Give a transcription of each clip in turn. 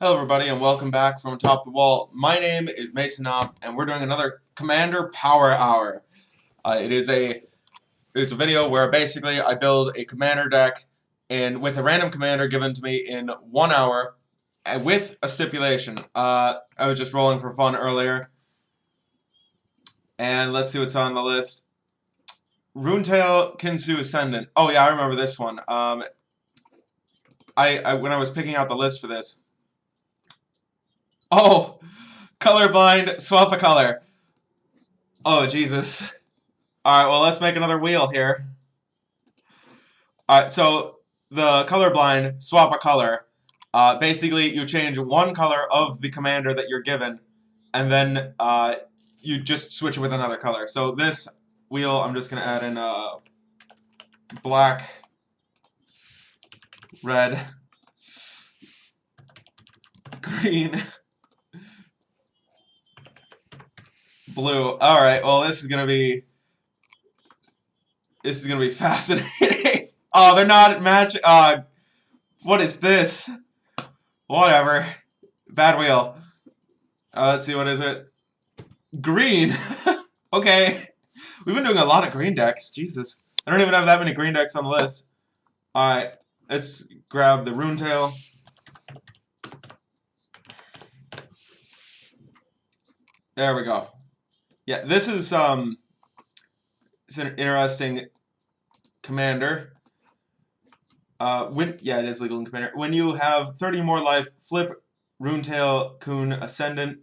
Hello everybody and welcome back from Top of the Wall. My name is Mason Knopp and we're doing another Commander Power Hour. It's a video where basically I build a commander deck and with a random commander given to me in 1 hour with a stipulation. I was just rolling for fun earlier. And let's see what's on the list. Rune-Tail, Kitsune, Ascendant. Oh yeah, I remember this one. When I was picking out the list for this. Oh, colorblind, swap a color. Oh, Jesus. Alright, well, let's make another wheel here. Alright, so the colorblind, swap a color. Basically, you change one color of the commander that you're given, and then you just switch it with another color. So this wheel, I'm just going to add in black, red, green, blue. Alright, well, this is gonna be fascinating. Oh, they're not matching. What is this? Whatever. Bad wheel. Let's see, what is it? Green. Okay. We've been doing a lot of green decks. Jesus. I don't even have that many green decks on the list. Alright, let's grab the Rune-Tail. There we go. Yeah, this is it's an interesting commander. Yeah, it is legal in commander. When you have 30 more life, flip Rune-Tail, Kun, Ascendant,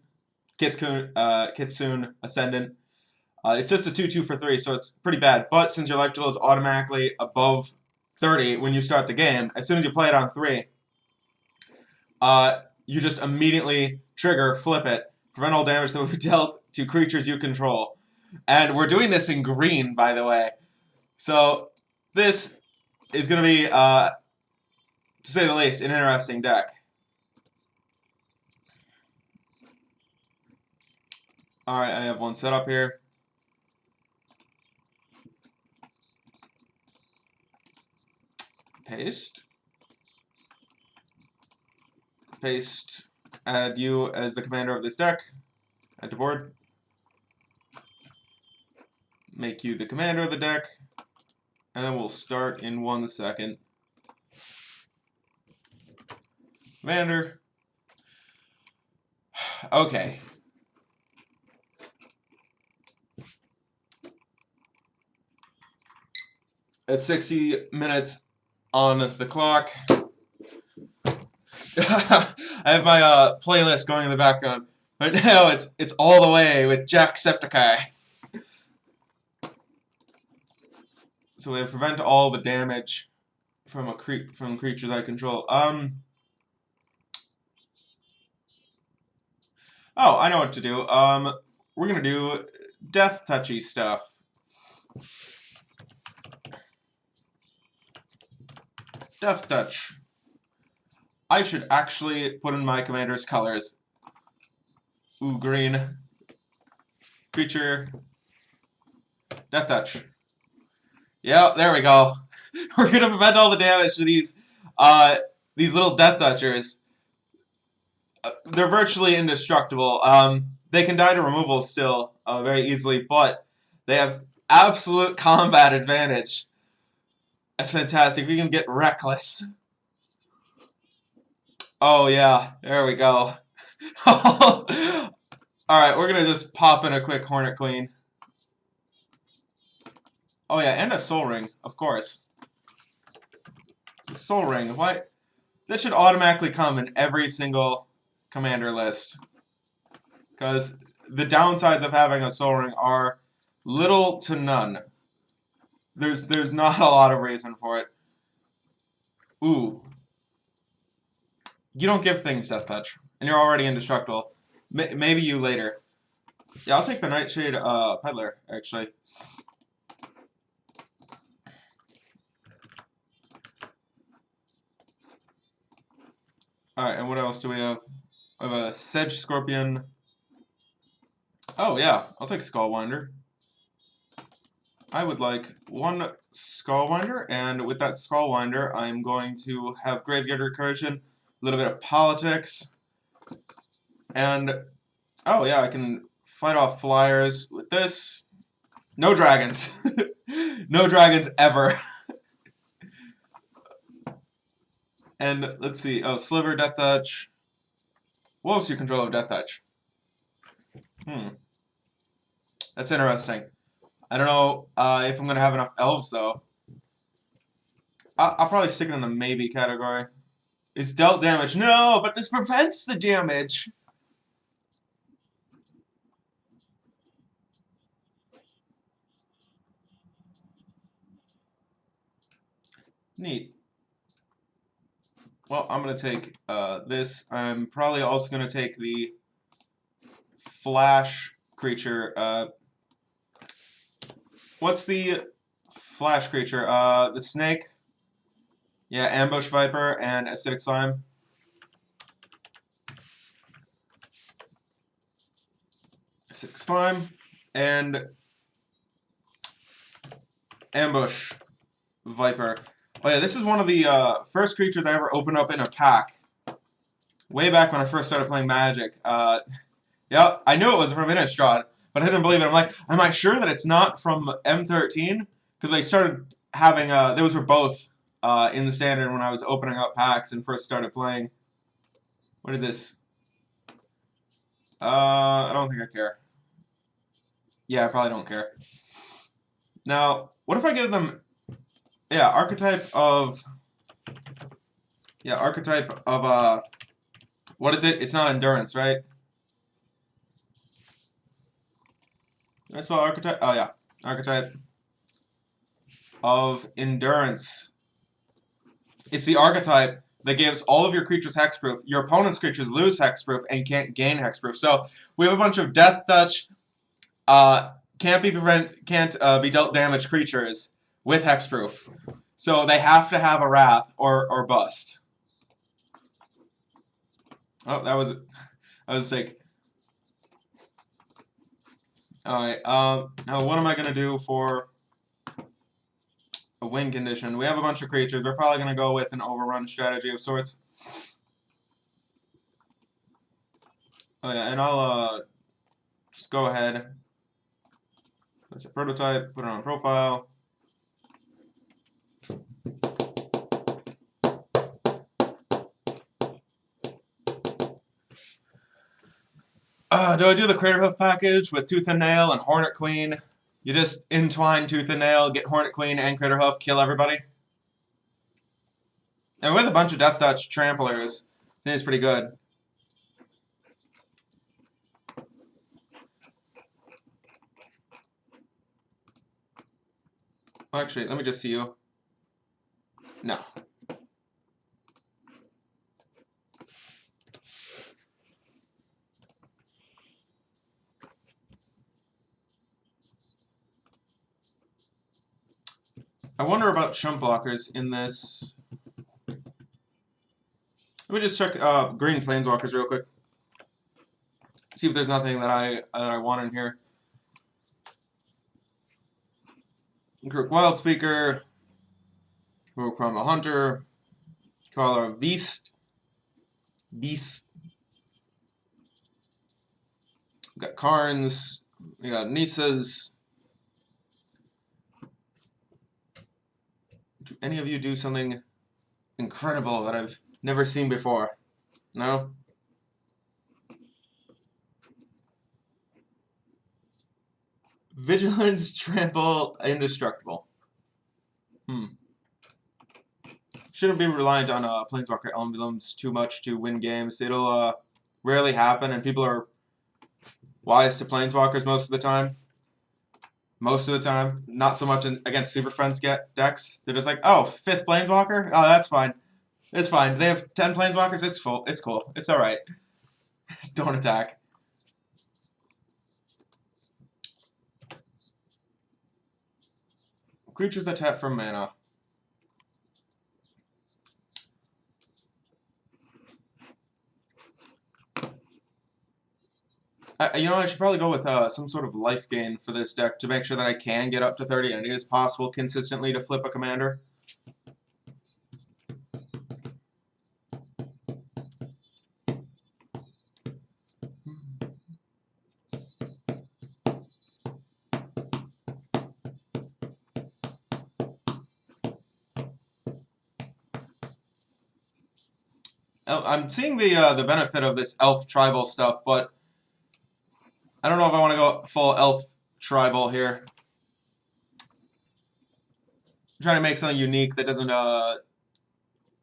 Kitsune, Ascendant. It's just a 2/2 for 3, so it's pretty bad. But since your life total is automatically above 30 when you start the game, as soon as you play it on 3, you just immediately trigger, flip it, prevent all damage that will be dealt to creatures you control. And we're doing this in green, by the way. So this is going to be, to say the least, an interesting deck. Alright, I have one set up here. Paste. Paste. Add you as the commander of this deck. Add to board. Make you the commander of the deck, and then we'll start in 1 second. Commander. Okay. At 60 minutes on the clock. I have my playlist going in the background. Right now it's all the way with Jacksepticeye. So we prevent all the damage from creatures I control. Oh, I know what to do. We're gonna do death touchy stuff. Death touch. I should actually put in my commander's colors. Ooh, green. Creature. Death touch. Yeah, there we go. We're gonna prevent all the damage to these little death touchers. They're virtually indestructible. They can die to removal still very easily, but they have absolute combat advantage. That's fantastic. We can get reckless. Oh yeah, there we go. Alright, we're gonna just pop in a quick Hornet Queen. Oh yeah, and a Soul Ring, of course. The Soul Ring, what? That should automatically come in every single commander list. Because the downsides of having a Soul Ring are little to none. There's not a lot of reason for it. Ooh. You don't give things Death Touch, and you're already indestructible. Maybe you later. Yeah, I'll take the Nightshade Peddler, actually. Alright, and what else do we have? We have a Sedge Scorpion. Oh, yeah, I'll take Skullwinder. I would like 1 Skullwinder, and with that Skullwinder, I'm going to have Graveyard Recursion, a little bit of Politics, And, oh yeah, I can fight off flyers with this. No dragons. No dragons ever. And let's see. Oh, Sliver, Death Touch. What was your control of Death Touch? That's interesting. I don't know if I'm going to have enough elves, though. I'll probably stick it in the maybe category. It's dealt damage. No, but this prevents the damage. Neat. Well, I'm going to take this. I'm probably also going to take the flash creature. What's the flash creature? The snake. Yeah, ambush viper and acidic slime. Acidic slime and ambush viper. Oh yeah, this is one of the first creatures I ever opened up in a pack. Way back when I first started playing Magic. Yeah, I knew it was from Innistrad, but I didn't believe it. I'm like, am I sure that it's not from M13? Because I started having, those were both in the standard when I was opening up packs and first started playing. What is this? I don't think I care. Yeah, I probably don't care. Now, what if I give them, yeah, archetype of, what is it? It's not endurance, right? Did I spell archetype? Oh, yeah. Archetype of endurance. It's the archetype that gives all of your creatures hexproof. Your opponent's creatures lose hexproof and can't gain hexproof. So we have a bunch of death touch, can't be dealt damage creatures with hexproof. So they have to have a wrath or bust. Oh, that was sick. Alright, now what am I going to do for a win condition? We have a bunch of creatures. We're probably going to go with an overrun strategy of sorts. Oh yeah, and I'll just go ahead. That's a prototype, put it on profile. Do I do the Craterhoof package with Tooth and Nail and Hornet Queen? You just entwine Tooth and Nail, get Hornet Queen and Craterhoof, kill everybody? And with a bunch of Death Touch Tramplers, I think it's pretty good. Well, actually, let me just see you. No. I wonder about chump blockers in this. Let me just check green planeswalkers real quick. See if there's nothing that I want in here. Grook Wildspeaker, Rogue Primal Hunter, Caller of Beast. We got Karns, we got Nisas. Do any of you do something incredible that I've never seen before? No? Vigilance, Trample, Indestructible. Shouldn't be reliant on Planeswalker emblems too much to win games. It'll rarely happen, and people are wise to Planeswalkers most of the time. Most of the time. Not so much against Super Friends decks. They're just like, oh, 5th Planeswalker? Oh, that's fine. It's fine. They have 10 Planeswalkers? It's full. It's cool. It's alright. Don't attack. Creatures that tap for mana. I should probably go with some sort of life gain for this deck to make sure that I can get up to 30 and it is possible consistently to flip a commander. I'm seeing the benefit of this elf tribal stuff, but I don't know if I want to go full elf tribal here. I'm trying to make something unique that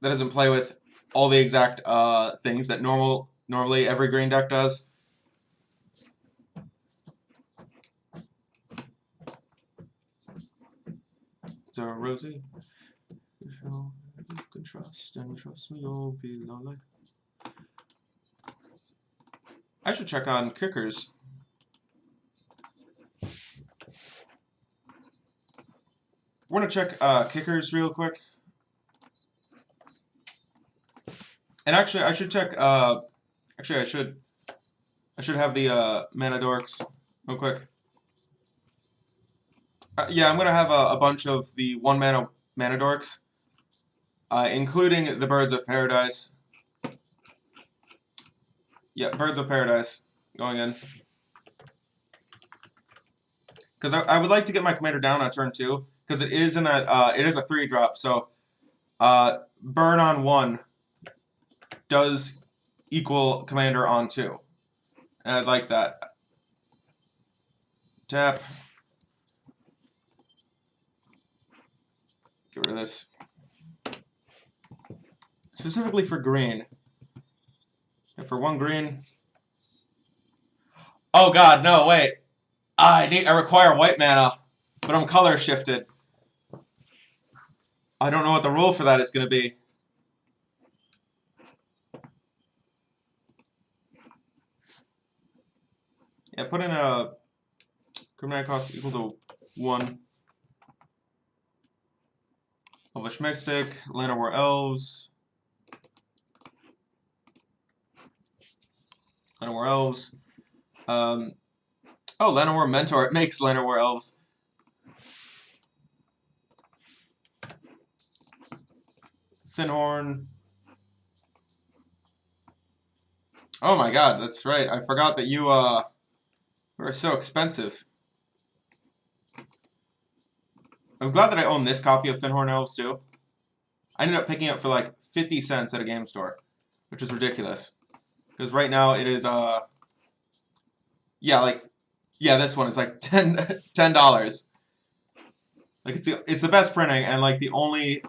doesn't play with all the exact things that normally every green deck does. So Rosie, you can trust and trust me, you'll be lonely. I should check on kickers. We're gonna check kickers real quick. And actually, I should check. Actually, I should have the mana dorks real quick. Yeah, I'm gonna have a bunch of the one mana dorks, including the birds of paradise. Yeah, birds of paradise going in. Because I would like to get my commander down on turn 2, because it is in that it is a 3-drop. So burn on 1 does equal commander on 2, and I'd like that. Tap. Get rid of this. Specifically for green. And for 1 green. Oh God, no! Wait. I require white mana, but I'm color shifted. I don't know what the rule for that is going to be. Yeah, put in a mana cost equal to 1. Elvish Mystic, Llanowar Elves. Llanowar Elves. Oh, Llanowar Mentor. It makes Llanowar Elves. Finhorn. Oh my God, that's right. I forgot that you were so expensive. I'm glad that I own this copy of Finhorn Elves too. I ended up picking it up for like 50 cents at a game store, which is ridiculous. Because right now it is yeah, this one is like $10. Like it's the best printing and like the only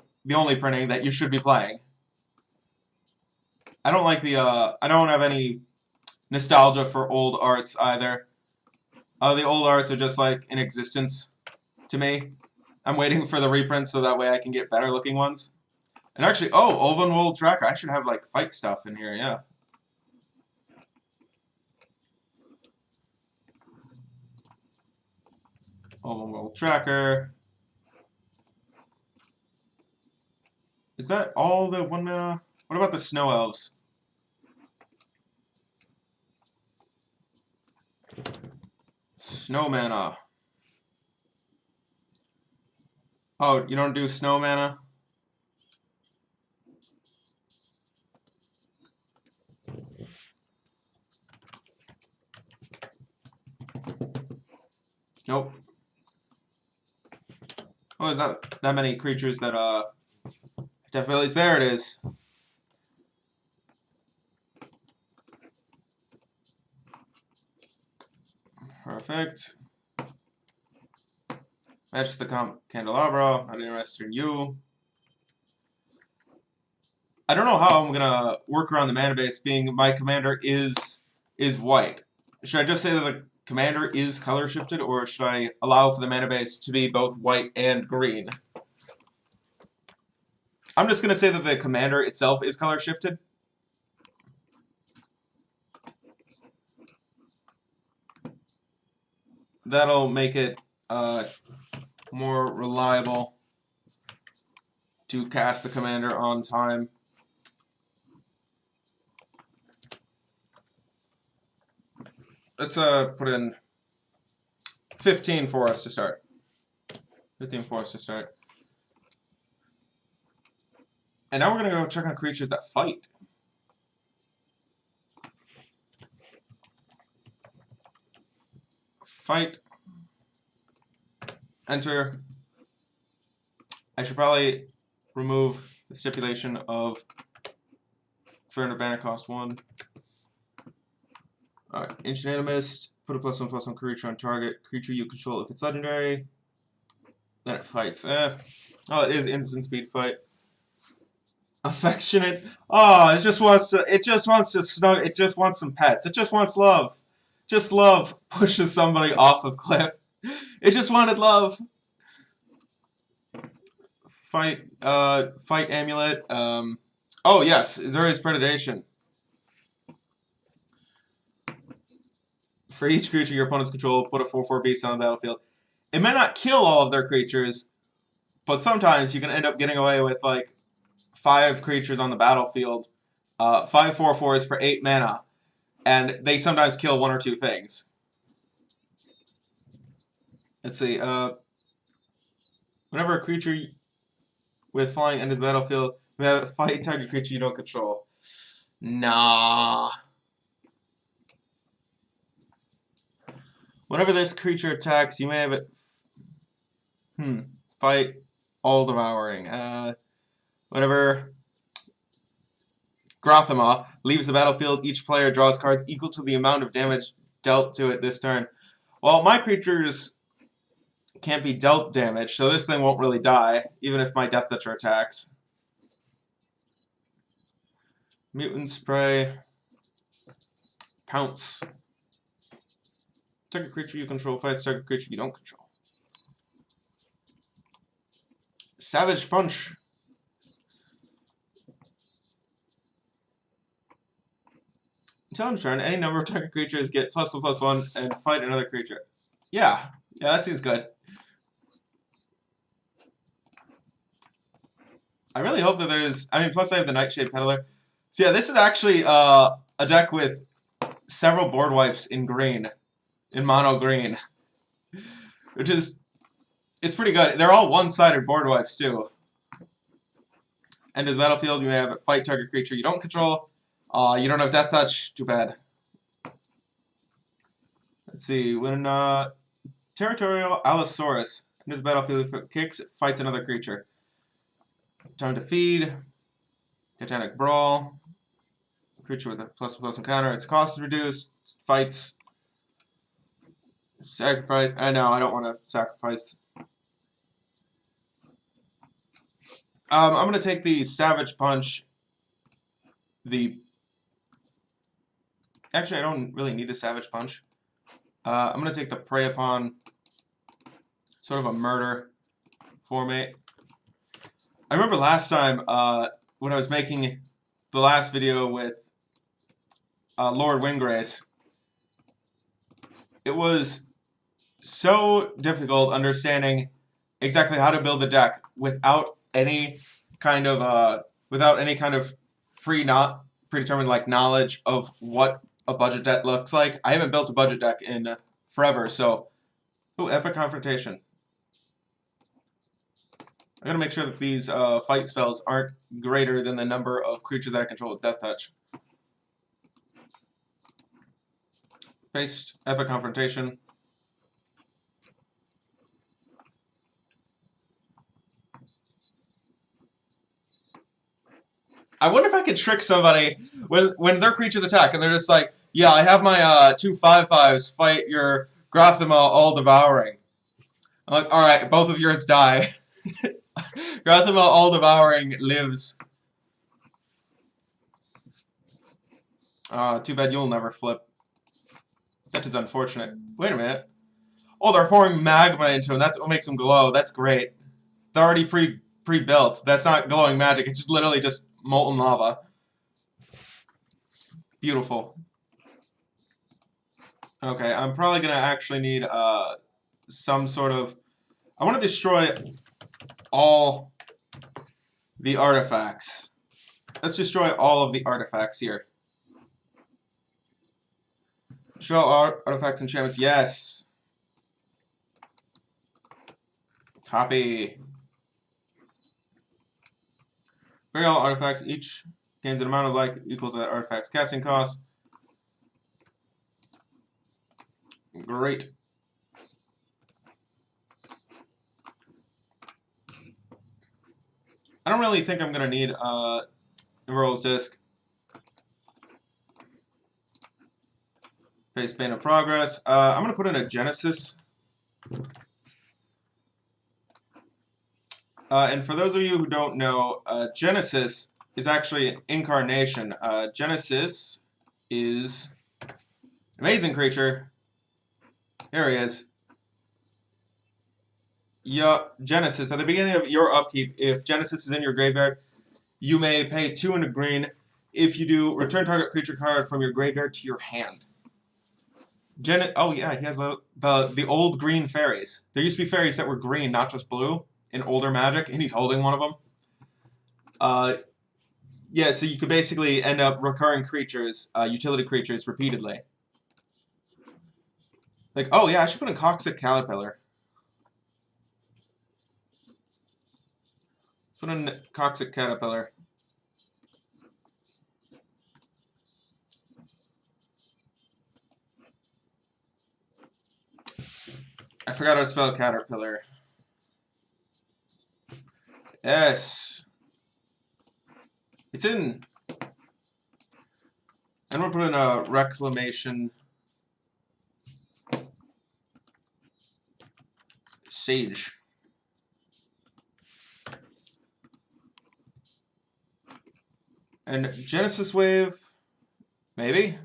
printing that you should be playing. I don't like I don't have any nostalgia for old arts either. The old arts are just like in existence to me. I'm waiting for the reprints so that way I can get better looking ones. And actually, oh, Olvan World Tracker. I should have like fight stuff in here, yeah. Olvan World Tracker. Is that all the 1 mana? What about the Snow Elves? Snow mana. Oh, you don't do snow mana? Nope. Oh, is that many creatures that definitely there it is. Perfect. Match the candelabra. Not interested in you. I don't know how I'm gonna work around the mana base being my commander is white. Should I just say that the commander is color shifted, or should I allow for the mana base to be both white and green? I'm just gonna say that the commander itself is color shifted. That'll make it more reliable to cast the commander on time. Let's put in 15 for us to start. 15 for us to start. And now we're going to go check on creatures that fight. Fight. Enter. I should probably remove the stipulation of Inferno Banner cost 1. Alright, Ancient Animist. Put a +1/+1 creature on target. Creature you control if it's legendary. Then it fights. Oh, it is instant speed fight. Affectionate. Oh, it just wants to snug. It just wants some pets. It just wants love. Just love pushes somebody off of cliff. It just wanted love. Fight amulet. Oh yes, Zuri's predation. For each creature your opponents control, put a 4/4 beast on the battlefield. It may not kill all of their creatures, but sometimes you can end up getting away with like 5 creatures on the battlefield. 5 4/4s for 8 mana, and they sometimes kill 1 or 2 things. Let's see. Whenever a creature with flying enters the battlefield, you have a fight target creature you don't control. Nah. Whenever this creature attacks, you may have it. Fight all devouring. Whenever Grothama leaves the battlefield, each player draws cards equal to the amount of damage dealt to it this turn. Well, my creatures can't be dealt damage, so this thing won't really die, even if my Death Toucher attacks. Mutant Spray. Pounce. Target creature you control fights target creature you don't control. Savage Punch. Until end of turn, any number of target creatures get +1/+1 and fight another creature. Yeah, that seems good. I really hope that there's. I mean, plus I have the Nightshade Peddler. So yeah, this is actually a deck with several board wipes in green, in mono green, which is it's pretty good. They're all one-sided board wipes too. End his battlefield. You may have a fight target creature you don't control. You don't have Death Touch. Too bad. Let's see. When Territorial Allosaurus enters the battlefield, if it kicks, it fights another creature. Time to feed. Titanic Brawl. Creature with a +1/+1 counter. Its cost is reduced. Fights. Sacrifice. I know. I don't want to sacrifice. I'm going to take the Savage Punch. Actually, I don't really need the Savage Punch. I'm going to take the Prey Upon. Sort of a murder formate. I remember last time when I was making the last video with Lord Windgrace, it was so difficult understanding exactly how to build the deck without any kind of predetermined like knowledge of what a budget deck looks like. I haven't built a budget deck in forever, so Epic Confrontation. I gotta make sure that these fight spells aren't greater than the number of creatures that I control with Death Touch. Paste Epic Confrontation. I wonder if I could trick somebody when their creatures attack and they're just like, yeah, I have my 2 5/5s fight your Grothama all devouring. I'm like, alright, both of yours die. Grothama all devouring lives. Too bad you'll never flip. That is unfortunate. Wait a minute. Oh, they're pouring magma into him. That's what makes him glow. That's great. They're already pre-built. That's not glowing magic. It's just literally just molten lava. Beautiful. Okay, I'm probably going to actually need some sort of... I want to destroy all the artifacts. Let's destroy all of the artifacts here. Destroy all artifacts, enchantments. Yes. Copy. Bury all artifacts. Each gains an amount of life equal to that artifact's casting cost. Great. I don't really think I'm going to need Emerald's Disc. Face Bane of Progress. I'm going to put in a Genesis. And for those of you who don't know, Genesis is actually an incarnation. Genesis is an amazing creature. Here he is. Yeah, Genesis. At the beginning of your upkeep, if Genesis is in your graveyard, you may pay 2 and a green. If you do, return target creature card from your graveyard to your hand. Oh yeah, he has the old green fairies. There used to be fairies that were green, not just blue, in older Magic, and he's holding one of them. Yeah, so you could basically end up recurring creatures, utility creatures, repeatedly. Like, oh yeah, I should put in Toxic Caterpillar. Put in Toxic Caterpillar. I forgot how to spell Caterpillar. Yes. It's in. I'm going to put in a Reclamation Sage. And Genesis Wave, maybe?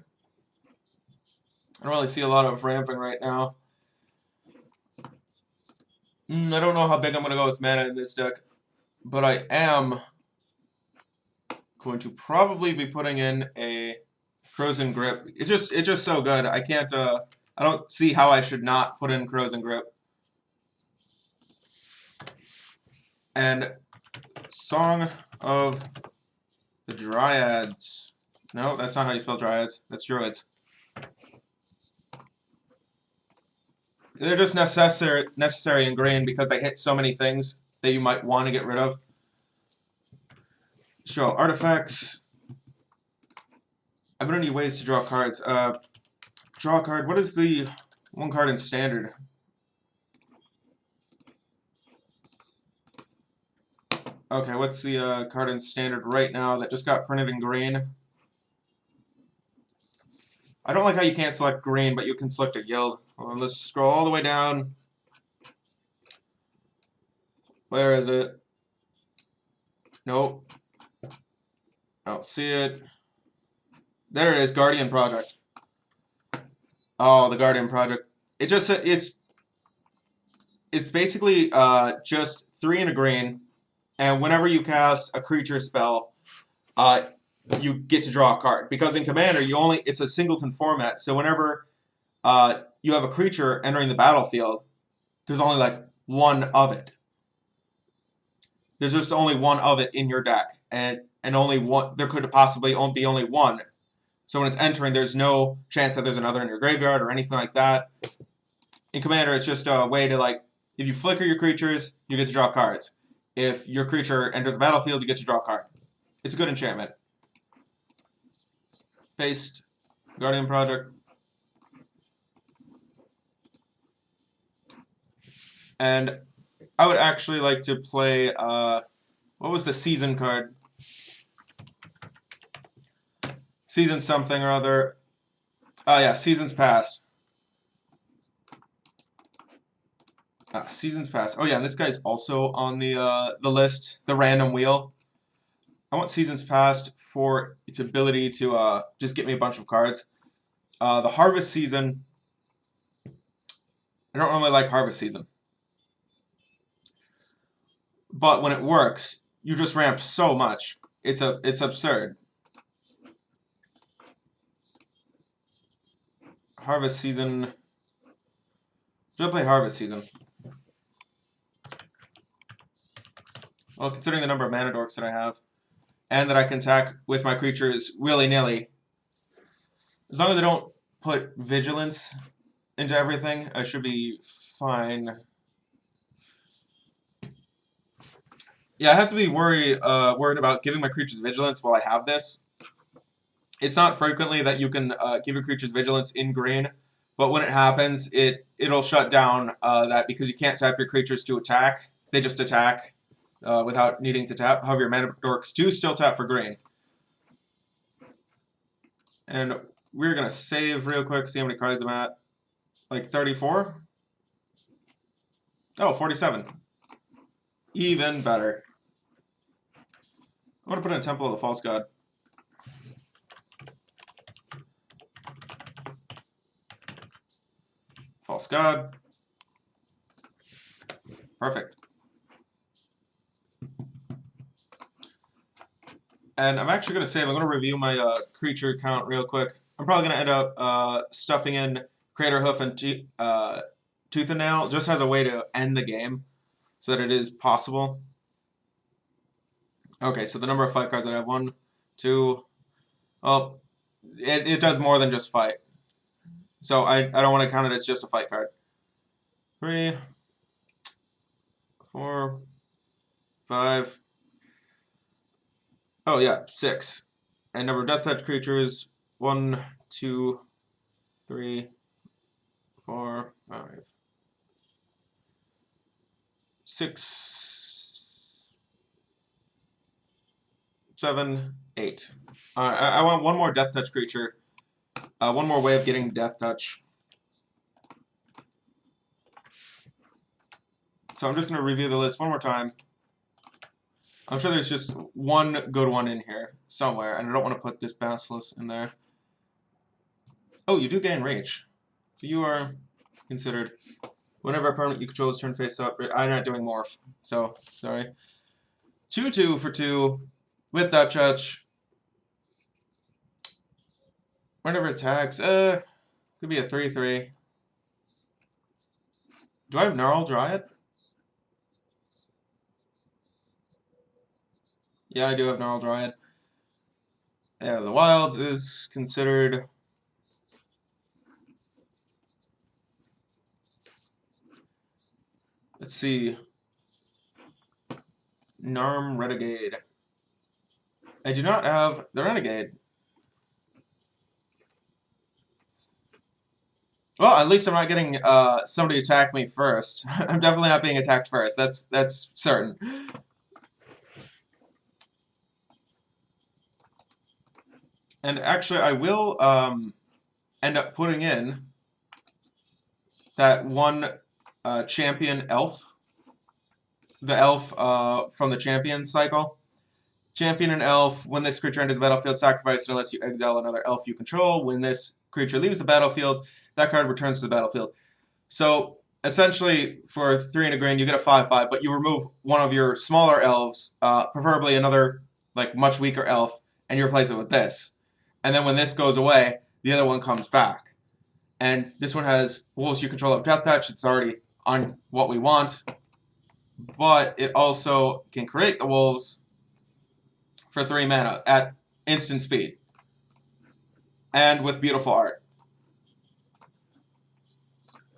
I don't really see a lot of ramping right now. I don't know how big I'm going to go with mana in this deck, but I am going to probably be putting in a Frozen Grip. It's just so good. I can't. I don't see how I should not put in Frozen Grip. And Song of the Dryads. No, that's not how you spell Dryads. That's Druids. They're just necessary in green because they hit so many things that you might want to get rid of. Draw artifacts. I'm gonna need ways to draw cards. Draw a card. What is the one card in standard? Okay, what's the card in standard right now that just got printed in green? I don't like how you can't select green, but you can select a guild. Well, let's scroll all the way down. Where is it? Nope. I don't see it. There it is, Guardian Project. Oh, the Guardian Project. It's basically just 3 and a green, and whenever you cast a creature spell, you get to draw a card. Because in Commander, it's a singleton format, so whenever you have a creature entering the battlefield, there's only like one of it. There's just only one of it in your deck, and only one. There could possibly be only one. So when it's entering, there's no chance that there's another in your graveyard or anything like that. In Commander, it's just a way to, like, if you flicker your creatures, you get to draw cards. If your creature enters the battlefield, you get to draw a card. It's a good enchantment. Paste. Guardian Project. And I would actually like to play, what was the season card? Season something or other. Oh yeah, Seasons Past. Seasons Past. Oh yeah, and this guy's also on the list, the random wheel. I want Seasons Past for its ability to just get me a bunch of cards. The Harvest Season. I don't really like Harvest Season. But when it works, you just ramp so much. It's absurd. Harvest Season. Do I play Harvest Season? Well, considering the number of mana dorks that I have, and that I can attack with my creatures willy-nilly, as long as I don't put Vigilance into everything, I should be fine. Yeah, I have to be worried about giving my creatures Vigilance while I have this. It's not frequently that you can give your creatures Vigilance in green, but when it happens, it'll shut down that because you can't tap your creatures to attack. They just attack without needing to tap. However, your mana dorks do still tap for green. And we're gonna save real quick, see how many cards I'm at. Like 34? Oh, 47. Even better. I'm gonna put in Temple of the False God. False God. Perfect. And I'm actually going to save. I'm going to review my creature count real quick. I'm probably going to end up stuffing in Crater Hoof and Tooth and Nail just as a way to end the game so that it is possible. Okay, so the number of fight cards that I have. 1, 2. Oh, it does more than just fight. So I don't want to count it as just a fight card. 3, 4, 5. Oh yeah, 6. And number of Death Touch creatures, 1, 2, 3, 4, 5, 6, 7, 8. I want one more Death Touch creature. One more way of getting Death Touch. So I'm just going to review the list one more time. I'm sure there's just one good one in here somewhere, and I don't want to put this Basilisk in there. Oh, you do gain Rage. You are considered. Whenever a permanent you control is turned face up, I'm not doing Morph, so sorry. 2/2 for 2 with Death Touch. Whenever it attacks, could be a 3/3. Do I have Gnarl Dryad? Yeah, I do have Gnarl Dryad. Yeah, the Wilds is considered. Let's see. Narm Renegade. I do not have the Renegade. Well, at least I'm not getting somebody attack me first. I'm definitely not being attacked first. That's certain. And actually, I will end up putting in that one champion elf. The elf from the champion cycle. Champion and elf. When this creature enters the battlefield, sacrifice it unless you exile another elf you control. When this creature leaves the battlefield, that card returns to the battlefield. So essentially, for 3 and a green, you get a 5/5, but you remove one of your smaller elves, preferably another like much weaker elf, and you replace it with this. And then when this goes away, the other one comes back. And this one has wolves you control of Death Touch. It's already on what we want. But it also can create the wolves for 3 mana at instant speed. And with beautiful art.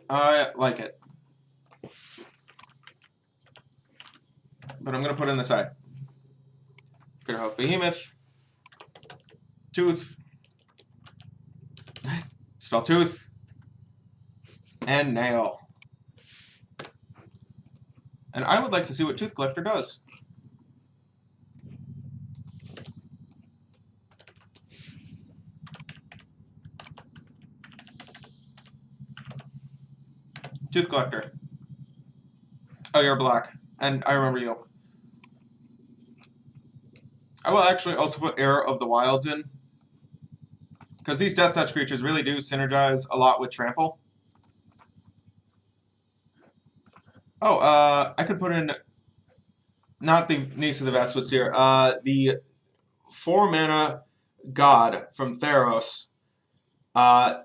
I like it. But I'm going to put it in the side. Gonna have Behemoth. Tooth. Spell Tooth. And Nail. And I would like to see what Tooth Collector does. Tooth Collector. Oh, you're black. And I remember you. I will actually also put Era of the Wilds in. Because these Death Touch creatures really do synergize a lot with Trample. Oh, I could put in... Not the Niece of the Vast Seer. The 4 mana God from Theros. God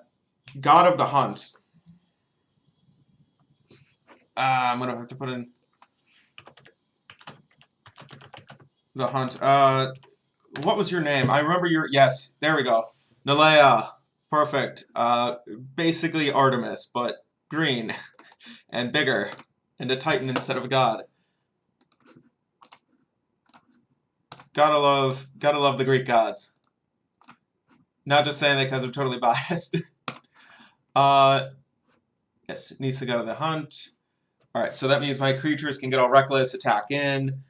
of the Hunt. I'm going to have to put in the Hunt. What was your name? I remember your... Yes, there we go. Nalea. Perfect. Basically Artemis, but green and bigger. And a Titan instead of a God. Gotta love the Greek gods. Not just saying that because I'm totally biased. Yes, Nisa got the Hunt. Alright, so that means my creatures can get all reckless, attack in,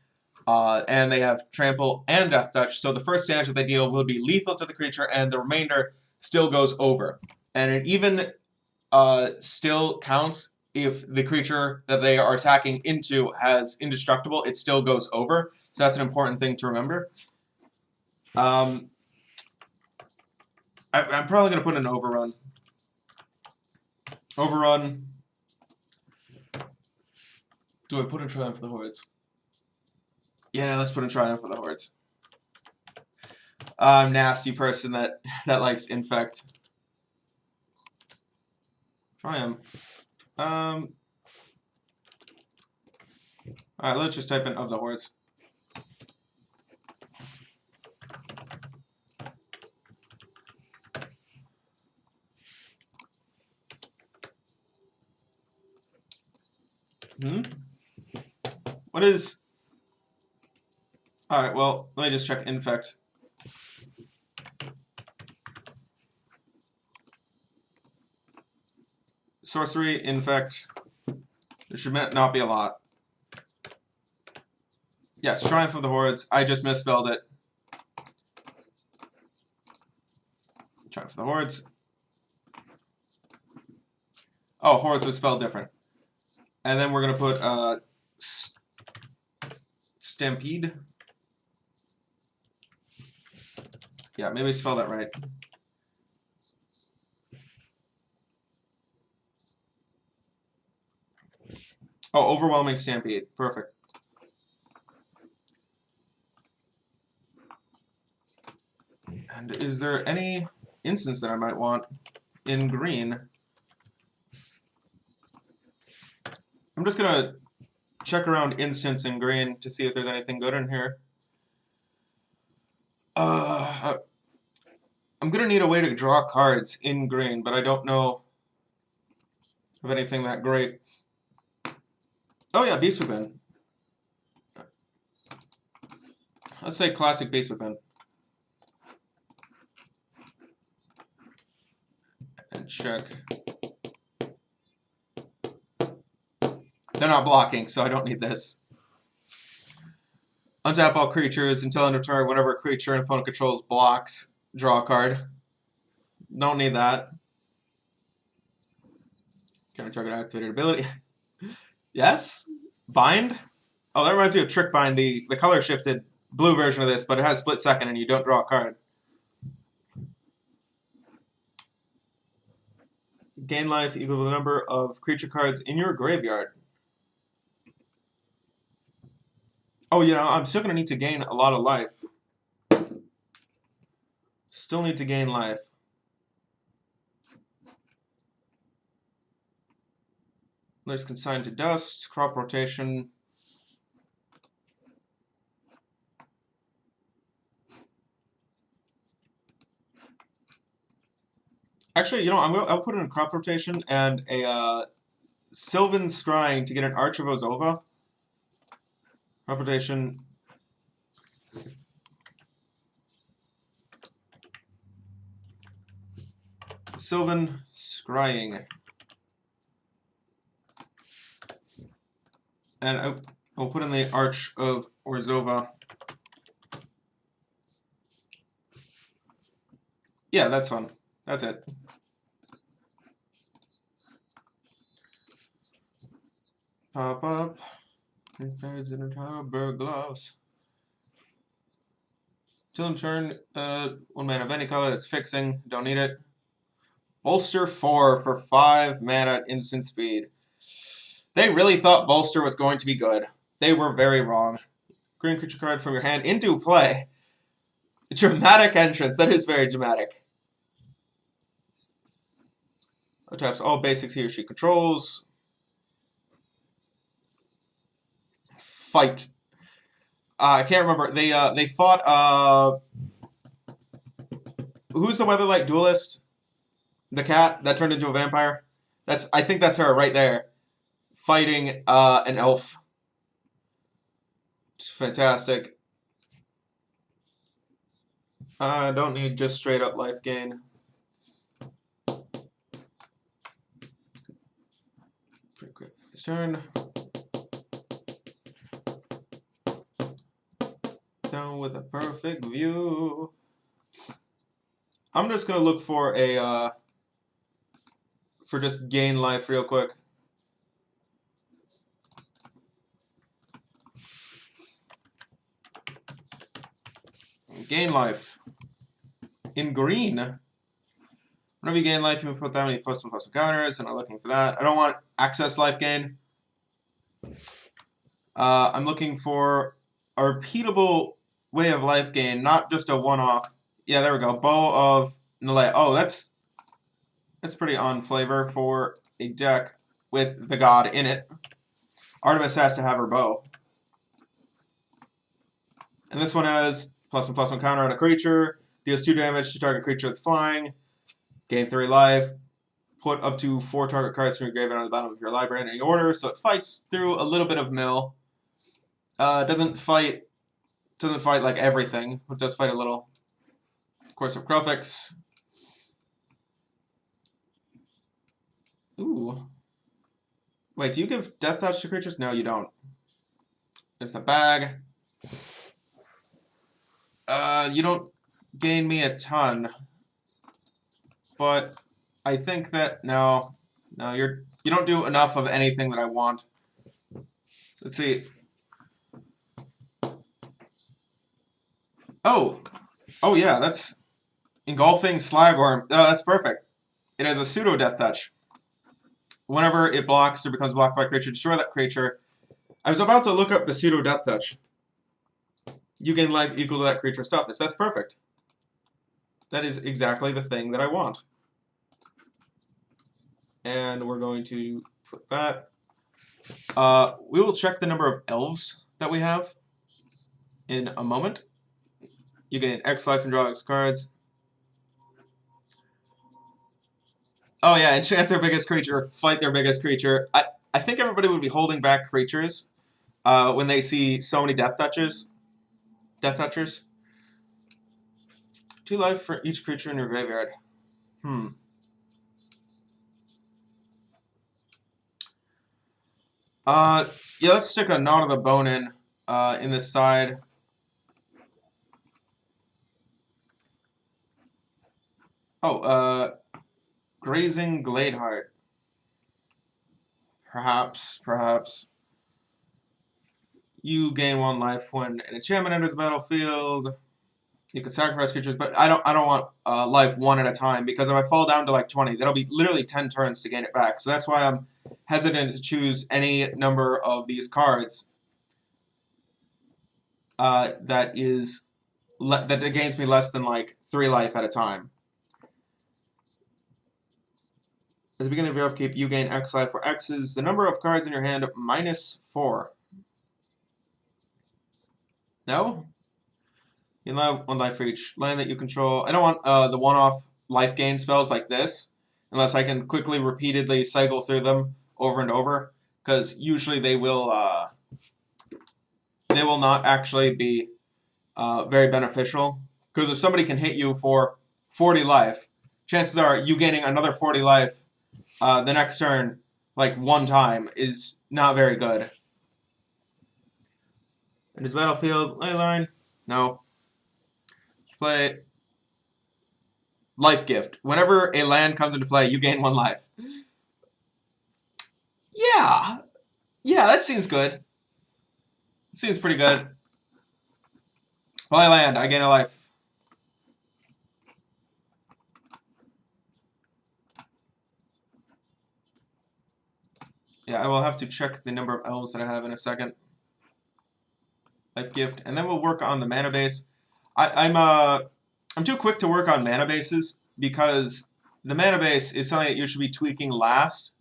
and they have Trample and Death Touch. So the first damage that they deal will be lethal to the creature, and the remainder still goes over. And it even still counts if the creature that they are attacking into has indestructible, it still goes over. So that's an important thing to remember. I'm probably going to put an overrun. Overrun. Do I put in Triumph for the Hordes? Yeah, let's put in Triumph for the Hordes. I'm a nasty person that likes Infect. Triumph. Alright, let's just type in of the Hordes. What is... Alright, well, let me just check Infect. Sorcery, Infect. There should not be a lot. Yes, Triumph of the Hordes. I just misspelled it. Triumph of the Hordes. Oh, Hordes was spelled different. And then we're going to put Stampede. Yeah, maybe spell that right. Oh, Overwhelming Stampede. Perfect. And is there any instance that I might want in green? I'm just going to check around instance in green to see if there's anything good in here. I'm going to need a way to draw cards in green, but I don't know of anything that great. Oh yeah, Beast Within. Let's say classic Beast Within. And check. They're not blocking, so I don't need this. Untap all creatures until end of turn. Whenever a creature an opponent controls blocks, draw a card. Don't need that. Can I target activated ability? Yes? Bind? Oh, that reminds me of Trick Bind, the color shifted blue version of this, but it has split second and you don't draw a card. Gain life equal to the number of creature cards in your graveyard. Oh, you know, I'm still going to need to gain a lot of life. Still need to gain life. There's Consigned to Dust, Crop Rotation. Actually, you know, I'll put in Crop Rotation and a Sylvan Scrying to get an Arch of Ozova. Crop Rotation. Sylvan Scrying. And I'll put in the Arch of Orzova. Yeah, that's fun. That's it. Pop up. Cards in a tower, bird gloves. Till in turn, 1 mana of any color that's fixing. Don't need it. Bolster 4 for 5 mana at instant speed. They really thought Bolster was going to be good. They were very wrong. Green creature card from your hand into play. Dramatic entrance. That is very dramatic. Taps all basics he or she controls. Fight. I can't remember. They fought. Who's the Weatherlight Duelist? The cat that turned into a vampire. I think that's her right there, fighting an elf. It's fantastic. I don't need just straight up life gain. Pretty quick. His turn. Down with a perfect view. I'm just gonna look for a for just gain life real quick. Gain life in green. Whenever you gain life, you may put that many +1/+1 counters, and I'm looking for that. I don't want access life gain. I'm looking for a repeatable way of life gain, not just a one-off. Yeah, there we go. Bow of Nile. Oh, that's pretty on flavor for a deck with the god in it. Artemis has to have her bow. And this one has +1/+1 counter on a creature, deals 2 damage to target creature that's flying, gain 3 life, put up to 4 target cards from your graveyard on the bottom of your library in any order, so it fights through a little bit of mill. Doesn't fight like everything, it does fight a little. Of course, of Crofix. Ooh. Wait, do you give Death Touch to creatures? No, you don't. There's a bag. You don't gain me a ton, but I think that no, you don't do enough of anything that I want. Let's see. Oh yeah, that's Engulfing Slagworm. That's perfect. It has a pseudo Death Touch. Whenever it blocks or becomes blocked by a creature, destroy that creature. I was about to look up the pseudo Death Touch. You gain life equal to that creature's toughness. That's perfect. That is exactly the thing that I want. And we're going to put that. We will check the number of elves that we have in a moment. You gain X life and draw X cards. Oh yeah, enchant their biggest creature, fight their biggest creature. I think everybody would be holding back creatures when they see so many Death Touchers. 2 life for each creature in your graveyard. Yeah, let's stick a Knot of the Bone in this side. Oh, Grazing Gladeheart. Perhaps. You gain 1 life when an enchantment enters the battlefield. You can sacrifice creatures, but I don't want life 1 at a time, because if I fall down to like 20, that'll be literally 10 turns to gain it back. So that's why I'm hesitant to choose any number of these cards that gains me less than like 3 life at a time. At the beginning of your upkeep, you gain X life, where X is the number of cards in your hand -4. No? You have 1 life for each land that you control. I don't want the one-off life gain spells like this, unless I can quickly, repeatedly cycle through them over and over, because usually they will not actually be very beneficial. Because if somebody can hit you for 40 life, chances are you gaining another 40 life the next turn, like 1 time, is not very good. In his battlefield, Leyline? No. Play Life Gift. Whenever a land comes into play, you gain 1 life. Yeah, that seems good. Seems pretty good. Play land, I gain a life. Yeah, I will have to check the number of elves that I have in a second. Life Gift, and then we'll work on the mana base. I'm too quick to work on mana bases, because the mana base is something that you should be tweaking last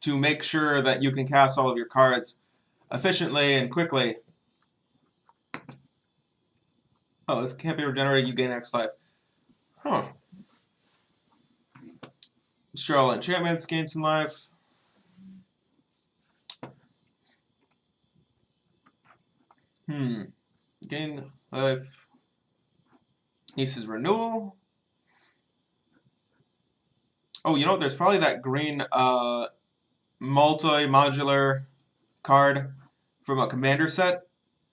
to make sure that you can cast all of your cards efficiently and quickly. Oh, if it can't be regenerated, you gain X life. Huh. Destroy all enchantments, gain some life. Gain life. Niece's Renewal. Oh, you know what? There's probably that green multi-modular card from a commander set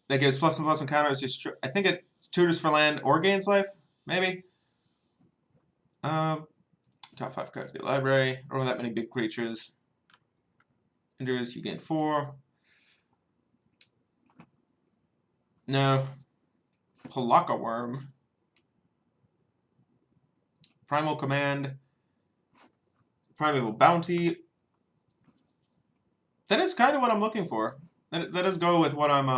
that gives +1/+1 counters. I think it tutors for land or gains life, maybe. Top 5 cards of the library. I don't have that many big creatures. Enders, you gain 4. No. Palaka Worm. Primal Command. Primeval Bounty. That is kind of what I'm looking for. That does go with what I'm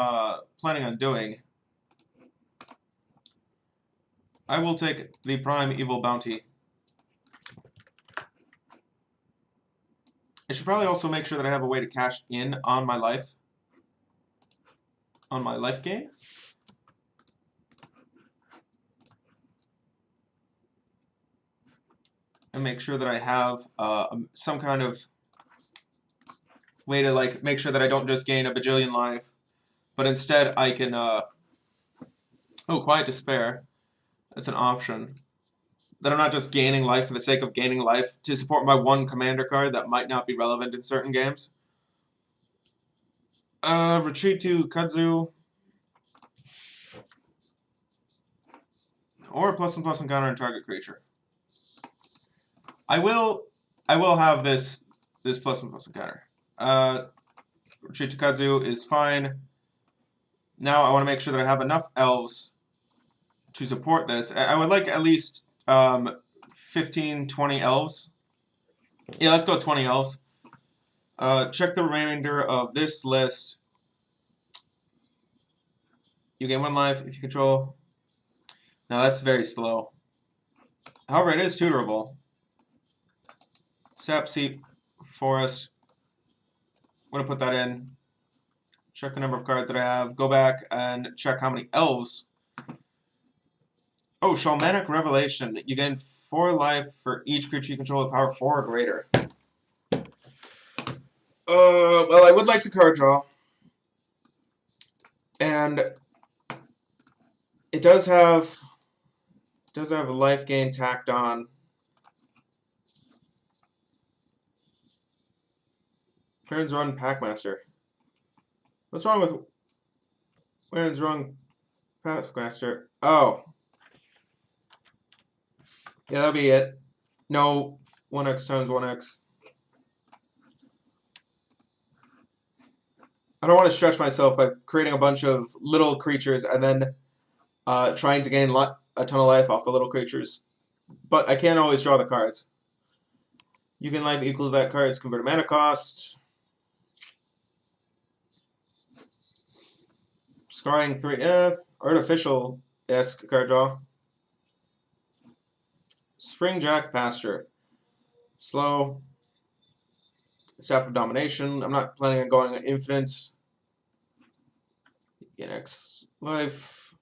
planning on doing. I will take the Primeval Bounty. I should probably also make sure that I have a way to cash in on my life. On my life gain. And make sure that I have some kind of way to like make sure that I don't just gain a bajillion life, but instead I can Quiet Despair. That's an option. That I'm not just gaining life for the sake of gaining life to support my one commander card that might not be relevant in certain games. Retreat to Kudzu. Or +1/+1 counter on target creature. I will have this +1/+1 counter. Retreat to Kudzu is fine. Now I want to make sure that I have enough elves to support this. I would like at least 15, 20 elves. Yeah, let's go 20 elves. Check the remainder of this list. You gain 1 life if you control. Now that's very slow. However, it is tutorable. Sap, Seep, Forest. I'm going to put that in. Check the number of cards that I have. Go back and check how many elves. Oh, Shamanic Revelation. You gain 4 life for each creature you control with power 4 or greater. Well, I would like the card draw. And it does have a life gain tacked on. Turns Run Packmaster. What's wrong with Turns Run Packmaster? Oh. Yeah, that'll be it. No 1x times 1x. I don't want to stretch myself by creating a bunch of little creatures and then trying to gain a ton of life off the little creatures. But I can always draw the cards. You can life equal to that card's converted mana cost. Scrying 3, artificial-esque card draw. Springjack Pasture. Slow. Staff of Domination. I'm not planning on going infinite. Get X life.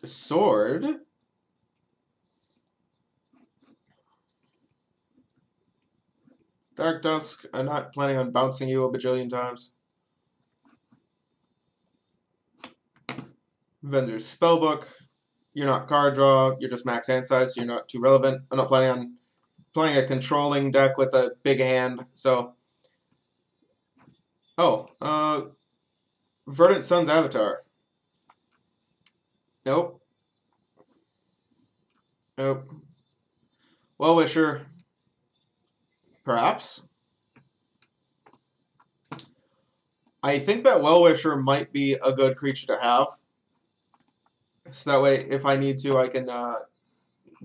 Sword. Dark Dusk. I'm not planning on bouncing you a bajillion times. Vendor's Spellbook. You're not card draw. You're just max hand size, so you're not too relevant. I'm not planning on playing a controlling deck with a big hand, so. Oh, Verdant Sun's Avatar. Nope. Nope. Well-Wisher. Perhaps. I think that Well-Wisher might be a good creature to have. So that way, if I need to, I can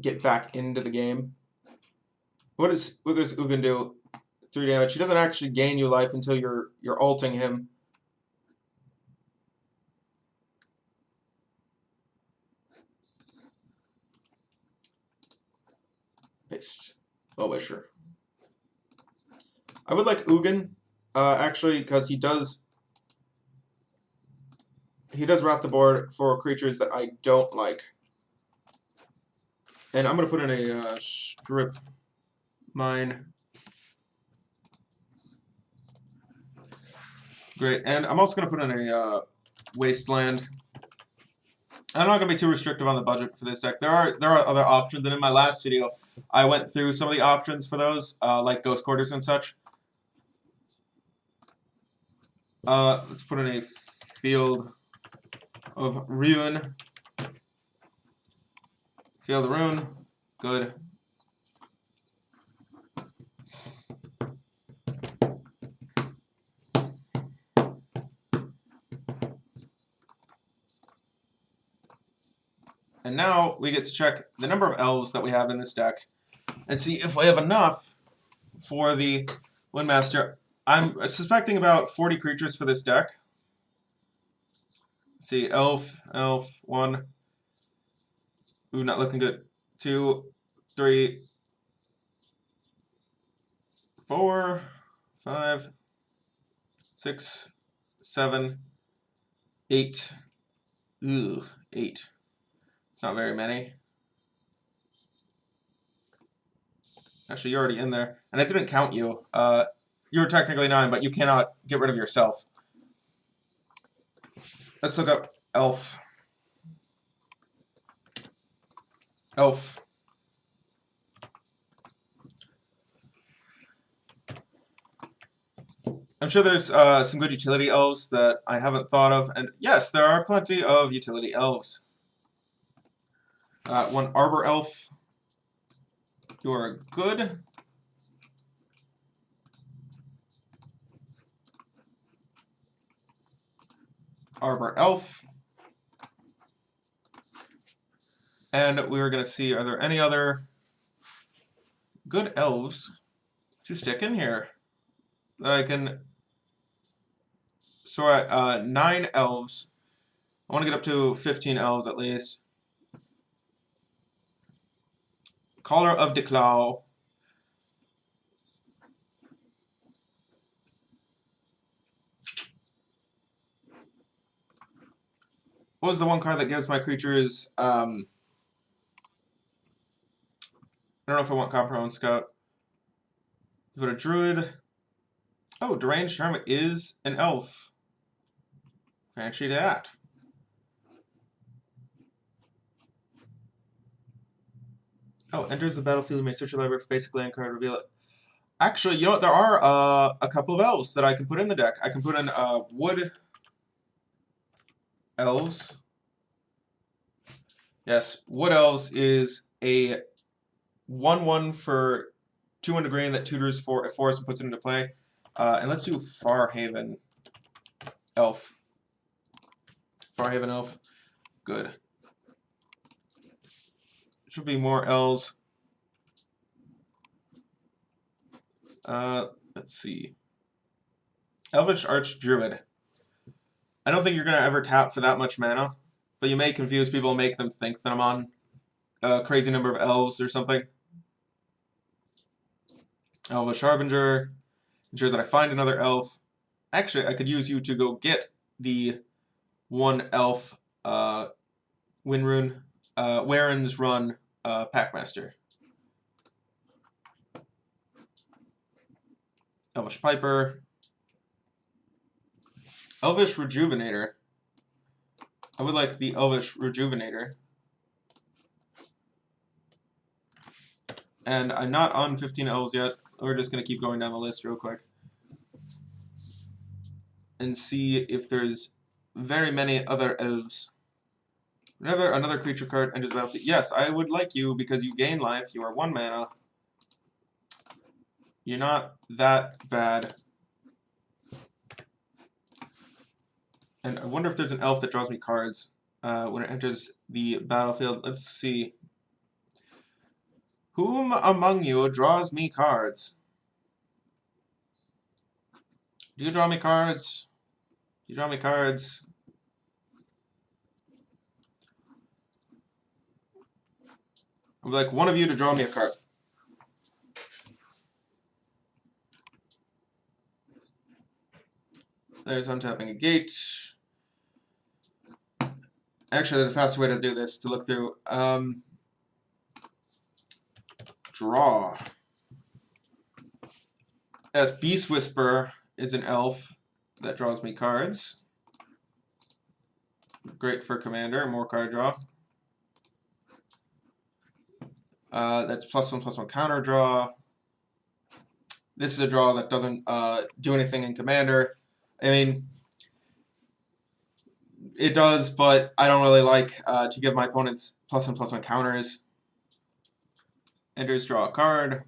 get back into the game. What does Ugin do? 3 damage. He doesn't actually gain you life until you're ulting him. Paste. Well-Wisher. I would like Ugin, actually, because he does wrap the board for creatures that I don't like. And I'm going to put in a strip mine. Great. And I'm also going to put in a wasteland. I'm not going to be too restrictive on the budget for this deck. There are other options, and in my last video, I went through some of the options for those, like Ghost Quarters and such. Let's put in a Field of Ruin. Field of Ruin. Good. And now we get to check the number of elves that we have in this deck and see if we have enough for the Windmaster. I'm suspecting about 40 creatures for this deck. Let's see, elf, 1. Ooh, not looking good. 2, 3, 4, 5, 6, 7, 8. Ooh, 8. Not very many. Actually, you're already in there. And I didn't count you. You're technically 9, but you cannot get rid of yourself. Let's look up elf. Elf. I'm sure there's some good utility elves that I haven't thought of. And yes, there are plenty of utility elves. 1 Arbor Elf. You are good. Arbor Elf. And we're going to see, are there any other good elves to stick in here that I can... So at 9 elves. I want to get up to 15 elves at least. Caller of the Claw. What was the one card that gives my creatures... I don't know if I want Compromise Scout. Give it a Druid. Oh, Deranged Hermit is an elf. Fancy that. Oh, enters the battlefield. You may search your library for basic land card, reveal it. Actually, you know what? There are a couple of elves that I can put in the deck. I can put in wood elves. Yes, wood elves is a 1/1 for 2 green that tutors for a forest and puts it into play. And let's do Farhaven elf. Farhaven elf. Good. Should be more elves. Let's see. Elvish Archdruid. I don't think you're going to ever tap for that much mana, but you may confuse people and make them think that I'm on a crazy number of elves or something. Elvish Harbinger. Ensures that I find another elf. Actually, I could use you to go get the 1 elf Winrune, Waren's Run Packmaster. Elvish Piper. Elvish Rejuvenator. I would like the Elvish Rejuvenator. And I'm not on 15 elves yet. We're just going to keep going down the list real quick. And see if there's very many other elves. Whenever another creature card enters the battlefield. Yes, I would like you because you gain life. You are 1 mana. You're not that bad. And I wonder if there's an elf that draws me cards when it enters the battlefield. Let's see. Whom among you draws me cards? Do you draw me cards? Do you draw me cards? I would like one of you to draw me a card. There's untapping a gate. Actually, there's a faster way to do this, to look through. Draw. As Beast Whisperer is an elf that draws me cards. Great for commander, more card draw. That's +1/+1 counter draw. This is a draw that doesn't do anything in commander. I mean, it does, but I don't really like to give my opponents +1/+1 counters. Enters, draw a card.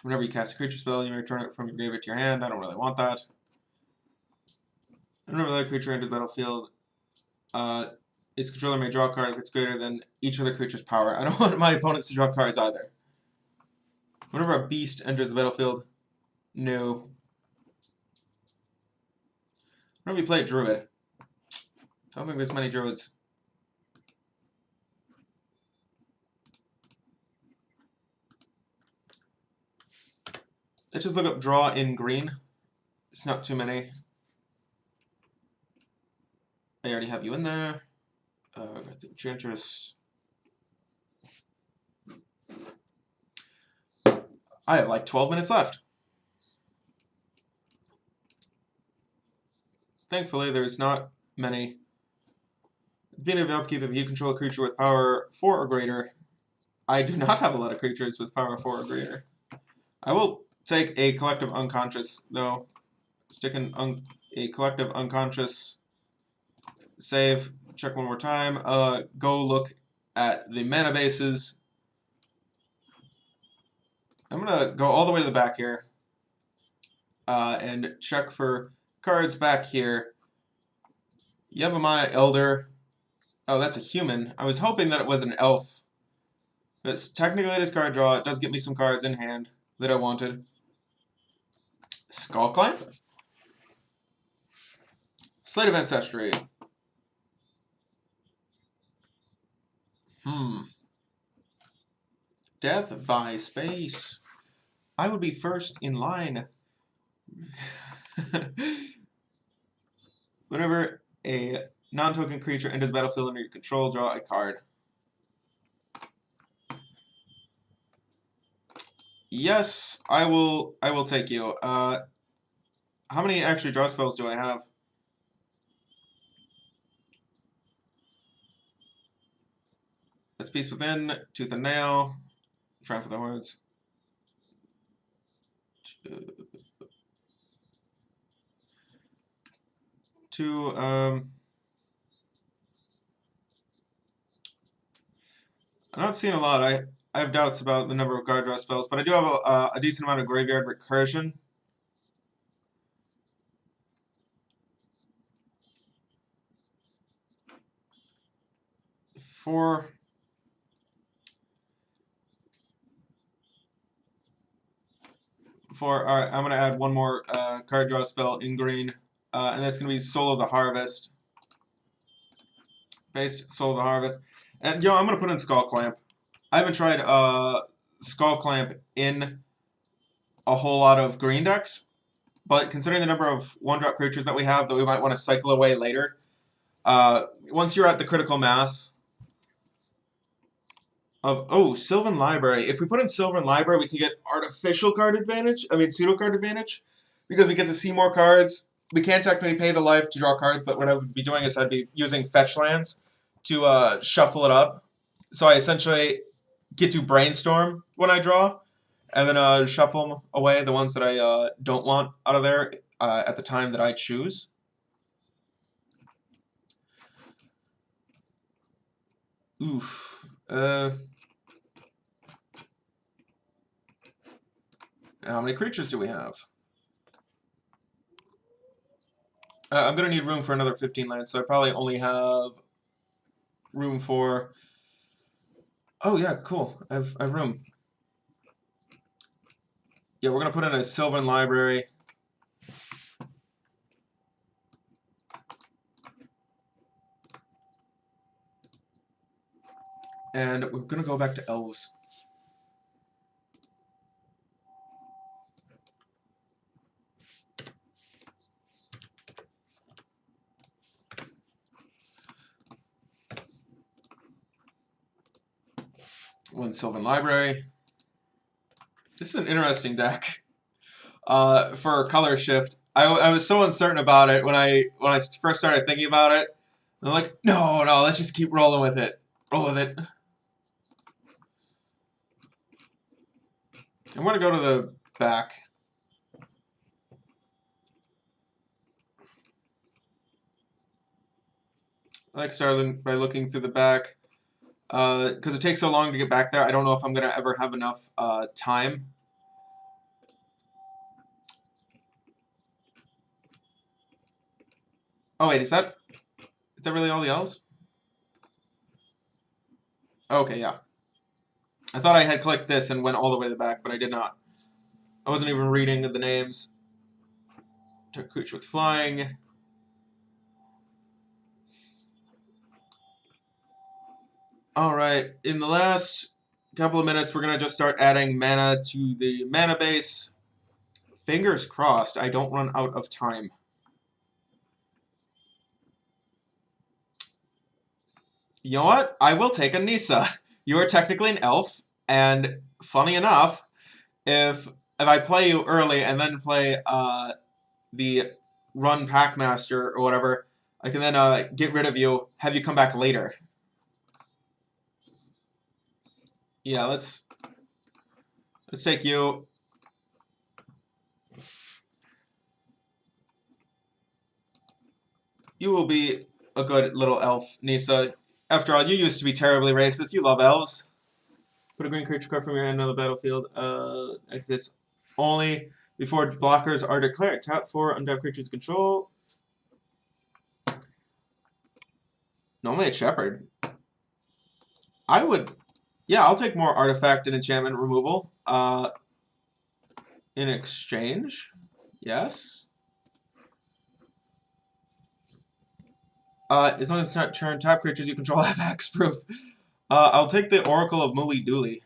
Whenever you cast a creature spell, you may return it from your graveyard to your hand. I don't really want that. Whenever that creature enters the battlefield, its controller may draw a card if it's greater than each other creature's power. I don't want my opponents to draw cards either. Whenever a beast enters the battlefield, no. Whenever you play a druid, I don't think there's many druids. Let's just look up draw in green. It's not too many. I already have you in there. Got the Enchantress. I have like 12 minutes left. Thankfully, there's not many. At the beginning of your upkeep, if you control a creature with power 4 or greater, I do not have a lot of creatures with power 4 or greater. I will take a collective unconscious, though. Stick in a collective unconscious. Save. Check one more time. Go look at the mana bases. I'm going to go all the way to the back here and check for cards back here. Yevamaya Elder. Oh, that's a human. I was hoping that it was an elf. But technically it is card draw. It does get me some cards in hand that I wanted. Skull Clamp. Slate of Ancestry. Death by space. I would be first in line. Whenever a non-token creature enters the battlefield under your control, draw a card. Yes, I will take you. How many actually draw spells do I have? That's Beast Within, Tooth and Nail, Triumph of the Hordes. Two, I'm not seeing a lot. I have doubts about the number of guard draw spells, but I do have a decent amount of graveyard recursion. All right, I'm going to add one more card draw spell in green, and that's going to be Soul of the Harvest. Based Soul of the Harvest. And, I'm going to put in Skull Clamp. I haven't tried Skull Clamp in a whole lot of green decks, but considering the number of one-drop creatures that we have that we might want to cycle away later, once you're at the critical mass of, Sylvan Library. If we put in Sylvan Library, we can get artificial card advantage. I mean, pseudo card advantage, because we get to see more cards. We can't technically pay the life to draw cards, but what I would be doing is I'd be using fetch lands to shuffle it up. So I essentially get to brainstorm when I draw, and then shuffle away the ones that I don't want out of there at the time that I choose. Oof. How many creatures do we have? I'm going to need room for another 15 lands, so I probably only have room for... Oh, yeah, cool. I have room. Yeah, we're going to put in a Sylvan Library. And we're going to go back to Elves. One Sylvan Library. This is an interesting deck for color shift. I was so uncertain about it when I first started thinking about it. I'm like, no, let's just keep rolling with it. Roll with it. I'm going to go to the back. I like starting by looking through the back. Because it takes so long to get back there, I don't know if I'm going to ever have enough time. Oh, wait, is that really all the elves? Okay, yeah. I thought I had clicked this and went all the way to the back, but I did not. I wasn't even reading the names. Took creature with flying. Alright, in the last couple of minutes, we're going to just start adding mana to the mana base. Fingers crossed, I don't run out of time. You know what? I will take a Nisa. You are technically an elf, and funny enough, if I play you early and then play the run Packmaster or whatever, I can then get rid of you, have you come back later. Yeah, let's take you. You will be a good little elf, Nisa. After all, you used to be terribly racist. You love elves. Put a green creature card from your hand on the battlefield. Like this only before blockers are declared. Tap 4 untapped creatures control. Normally a shepherd. I would, yeah, I'll take more artifact and enchantment removal. In exchange, yes. As long as it's not turn tap creatures you control have hexproof. I'll take the Oracle of Mooly Dooley.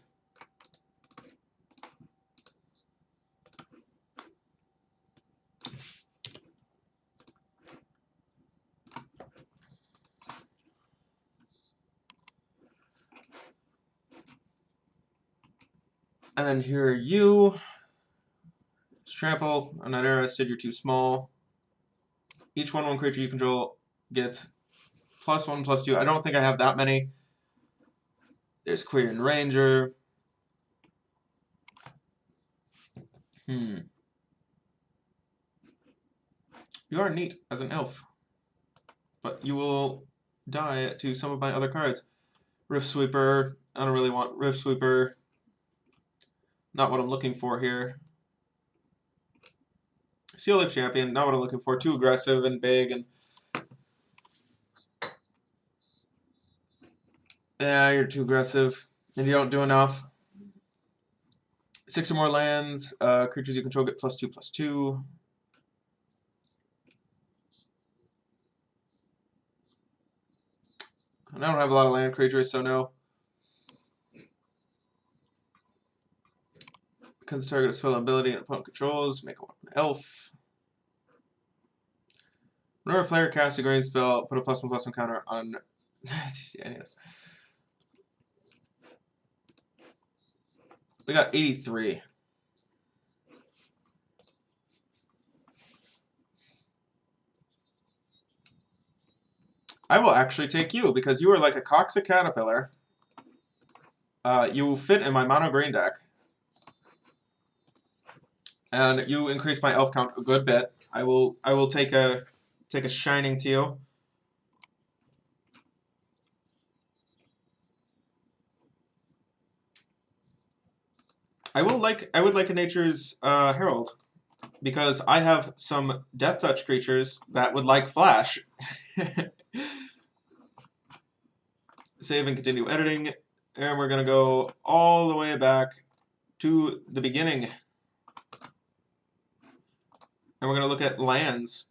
And then here are you. Trample. I'm not interested. You're too small. Each 1/1 creature you control gets +1/+2. I don't think I have that many. There's Quirion Ranger. You are neat as an elf, but you will die to some of my other cards. Rift Sweeper. I don't really want Rift Sweeper. Not what I'm looking for here. Seal Leaf Champion. Not what I'm looking for. Too aggressive and big and. Yeah, you're too aggressive, and you don't do enough. 6 or more lands. Creatures you control get +2/+2. I don't have a lot of land creatures, so no. Becomes a target of spell ability and opponent controls. Make a weapon elf. Whenever a player casts a green spell, put a +1/+1 counter on. We got 83. I will actually take you because you are like a Coxic Caterpillar. You fit in my mono green deck. And you increase my elf count a good bit. I will take a shining to you. I would like a Nature's Herald because I have some Death Touch creatures that would like Flash. Save and continue editing, and we're gonna go all the way back to the beginning, and we're gonna look at lands.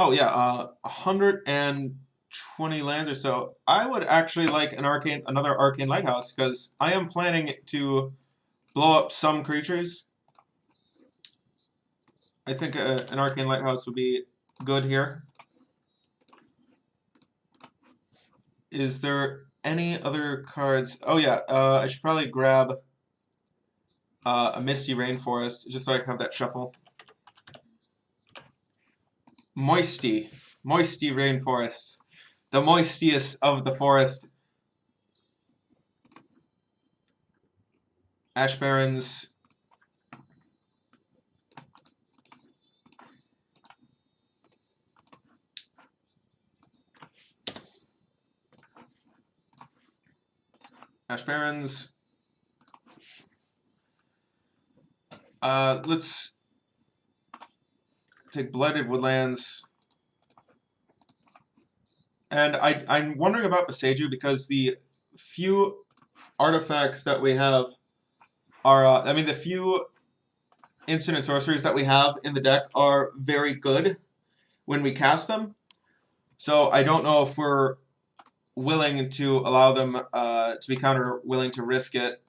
Oh yeah, 120 lands or so. I would actually like another arcane lighthouse because I am planning to blow up some creatures. I think an arcane lighthouse would be good here. Is there any other cards? Oh yeah, I should probably grab a Misty Rainforest just so I can have that shuffle. Moisty Rainforest, the moistiest of the forest. Ash Barrens. Ash Barrens. Let's take Blighted Woodlands. And I'm wondering about Boseiju because the few artifacts that we have are, I mean, the few instant and sorceries that we have in the deck are very good when we cast them. So I don't know if we're willing to allow them to be counter, willing to risk it.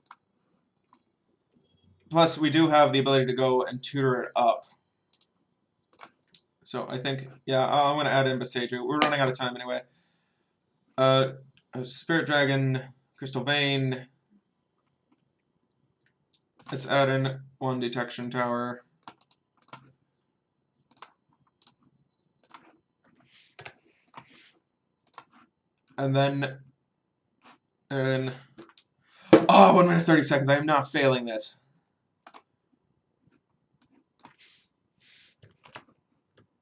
Plus, we do have the ability to go and tutor it up. So I think, yeah, I'm going to add in Boseiju. We're running out of time anyway. Spirit Dragon, Crystal Vein. Let's add in 1 Detection Tower. And then, oh, 1 minute 30 seconds. I am not failing this.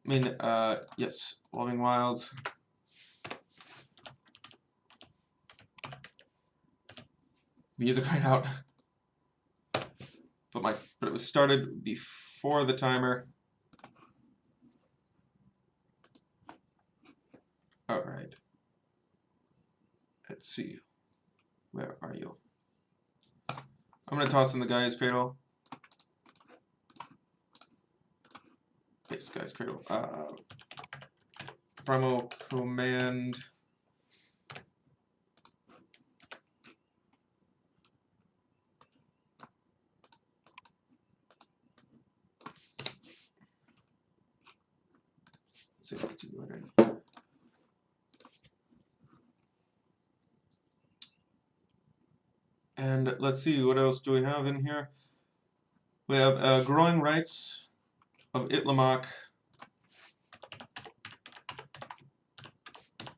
I mean, yes, Evolving Wilds. Music right out. But it was started before the timer. All right. Let's see. Where are you? I'm gonna toss in the Gaia's Cradle. Yes, Gaia's Cradle. Primal Command. Let's see if I can do it. And let's see, what else do we have in here? We have Growing Rights of Itlamok.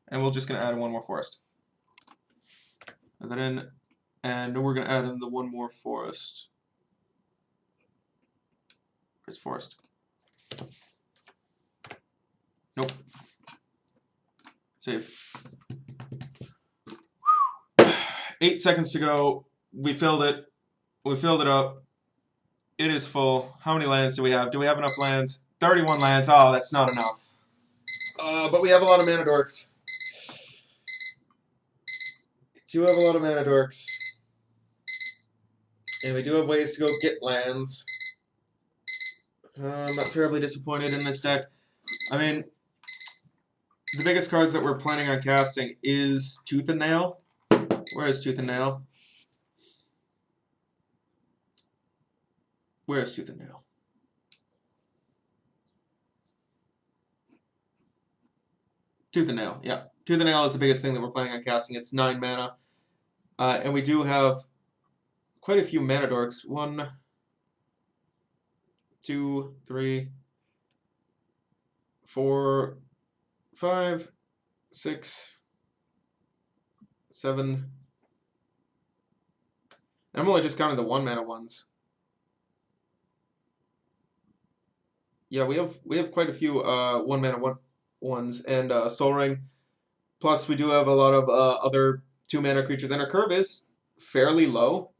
And we're just going to add in 1 more forest. Add that in. And we're going to add in the 1 more forest. Where's forest? Nope. Save. 8 seconds to go. We filled it. We filled it up. It is full. How many lands do we have? Do we have enough lands? 31 lands. Oh, that's not enough. But we have a lot of mana dorks. We do have a lot of mana dorks. And we do have ways to go get lands. I'm not terribly disappointed in this deck. I mean, the biggest cards that we're planning on casting is Tooth and Nail. Where is Tooth and Nail? Where is Tooth and Nail? Tooth and Nail, yeah. Tooth and Nail is the biggest thing that we're planning on casting. It's 9 mana. And we do have quite a few mana dorks. 1, 2, 3, 4, 5, 6, 7. I'm only just counting the 1 mana ones. Yeah, we have quite a few 1 mana ones and Soul Ring. Plus, we do have a lot of other 2 mana creatures, and our curve is fairly low.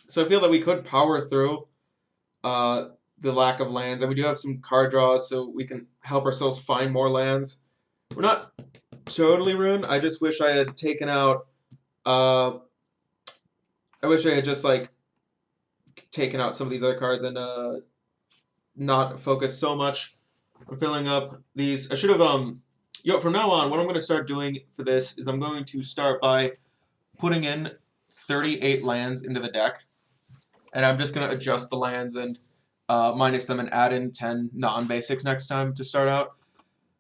So I feel that we could power through the lack of lands, and we do have some card draws, so we can help ourselves find more lands. We're not totally ruined. I just wish I had taken out. I wish I had just like taken out some of these other cards and not focused so much on filling up these. I should have from now on, what I'm going to start doing for this is I'm going to start by putting in 38 lands into the deck, and I'm just going to adjust the lands and minus them and add in 10 non-basics next time to start out.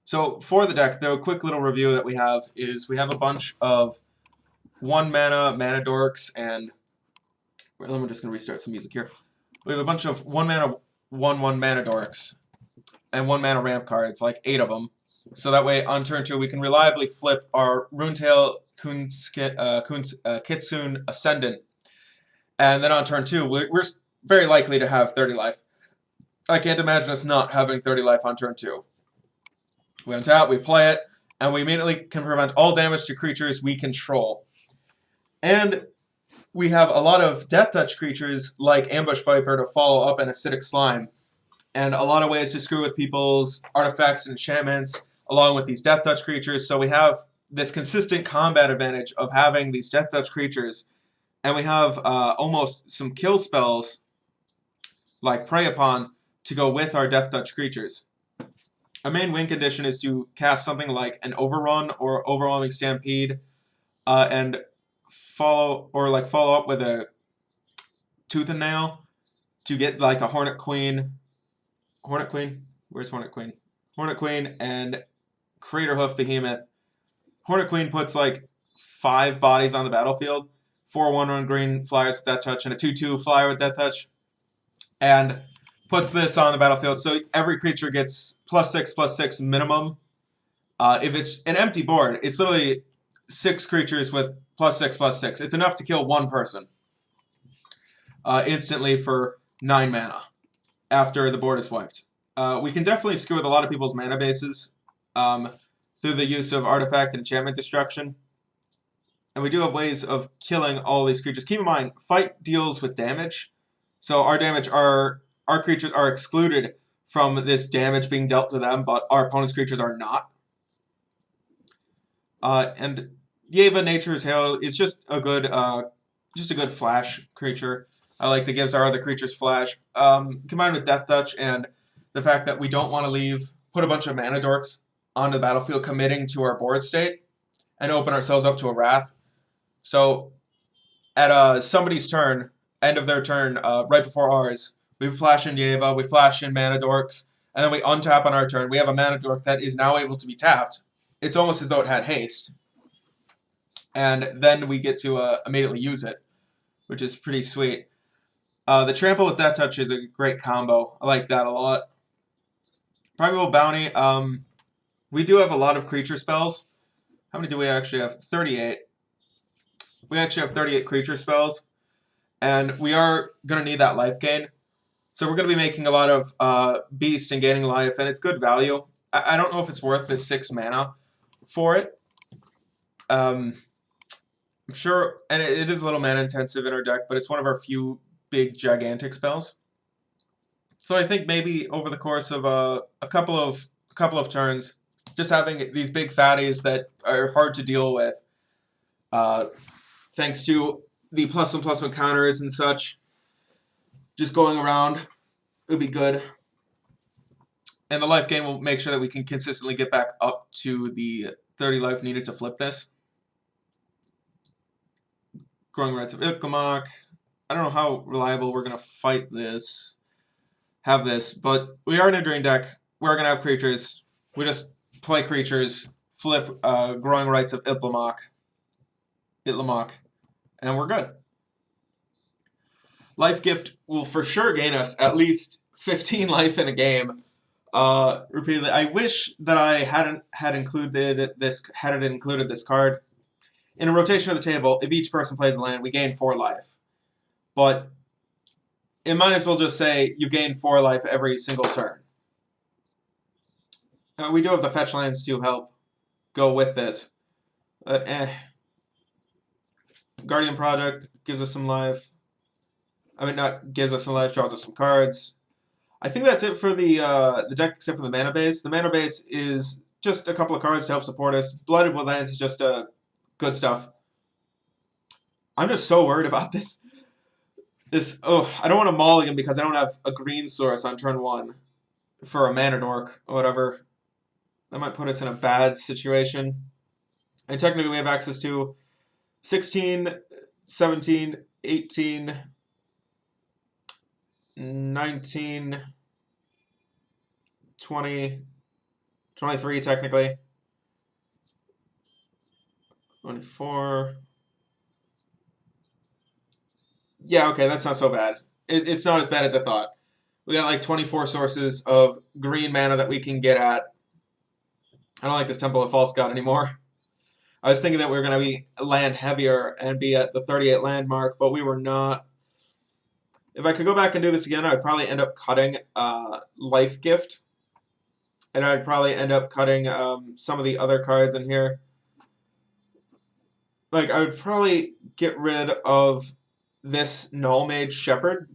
So for the deck, the quick little review that we have is we have a bunch of 1 mana dorks, and I'm just going to restart some music here. We have a bunch of 1 mana 1/1 mana dorks and 1 mana ramp cards, like 8 of them. So that way, on turn 2, we can reliably flip our Rune-Tail, Kitsune, Ascendant. And then on turn 2, we're very likely to have 30 life. I can't imagine us not having 30 life on turn 2. We untap, we play it, and we immediately can prevent all damage to creatures we control. And we have a lot of Death Touch creatures like Ambush Viper to follow up an Acidic Slime. and a lot of ways to screw with people's artifacts and enchantments, along with these Death Touch creatures. So we have this consistent combat advantage of having these Death Touch creatures, and we have almost some kill spells like Prey Upon to go with our Death Touch creatures. A main win condition is to cast something like an Overrun or Overwhelming Stampede, and follow up with a Tooth and Nail to get like the Hornet Queen. Hornet Queen? Where's Hornet Queen? Hornet Queen and Crater Hoof Behemoth. Hornet Queen puts like 5 bodies on the battlefield, 4 1/1 green flyers with Death Touch, and a 2/2 flyer with Death Touch, and puts this on the battlefield. So every creature gets +6/+6 minimum. If it's an empty board, it's literally 6 creatures with +6/+6. It's enough to kill 1 person instantly for 9 mana after the board is wiped. We can definitely screw with a lot of people's mana bases through the use of artifact and enchantment destruction. And we do have ways of killing all these creatures. Keep in mind, fight deals with damage. So our creatures are excluded from this damage being dealt to them, but our opponent's creatures are not. And Yeva Nature's Hail is just a good flash creature. Like that gives our other creatures flash. Combined with Death Touch and the fact that we don't want to put a bunch of mana dorks onto the battlefield, committing to our board state, and open ourselves up to a Wrath. So at somebody's turn, end of their turn, right before ours, we flash in Yeva, we flash in mana dorks, and then we untap on our turn. We have a mana dork that is now able to be tapped. It's almost as though it had haste. And then we get to immediately use it, which is pretty sweet. The Trample with Death Touch is a great combo. I like that a lot. Primeval Bounty, we do have a lot of creature spells. How many do we actually have? 38. We actually have 38 creature spells, and we are going to need that life gain. So we're going to be making a lot of beast and gaining life, and it's good value. I don't know if it's worth the 6 mana for it. I'm sure, and it is a little mana intensive in our deck, but it's one of our few big gigantic spells. So I think maybe over the course of a couple of turns, just having these big fatties that are hard to deal with, thanks to the +1/+1 counters and such, just going around would be good. And the life gain will make sure that we can consistently get back up to the 30 life needed to flip this. Growing Rites of Ilkamok. I don't know how reliable we're going to fight this, but we are in a green deck. We're going to have creatures. We just play creatures, flip Growing Rites of Ilkamok, and we're good. Life Gift will for sure gain us at least 15 life in a game. Repeatedly, I wish that I hadn't included this card. In a rotation of the table, if each person plays a land, we gain 4 life. But it might as well just say you gain 4 life every single turn. We do have the fetch lands to help go with this. But Guardian Project gives us some life. I mean, not gives us some life, draws us some cards. I think that's it for the deck, except for the mana base. The mana base is just a couple of cards to help support us. Blooded Woodlands is just good stuff. I'm just so worried about this. I don't want to mulligan because I don't have a green source on turn 1 for a mana dork or whatever. That might put us in a bad situation. And technically we have access to 16, 17, 18, 19, 20, 23 technically, 24. Yeah, okay, that's not so bad. It's not as bad as I thought. We got like 24 sources of green mana that we can get at. I don't like this Temple of False God anymore. I was thinking that we were going to be land heavier and be at the 38 land mark, but we were not. If I could go back and do this again, I'd probably end up cutting Life Gift. And I'd probably end up cutting some of the other cards in here. Like, I would probably get rid of this Null Mage Shepherd.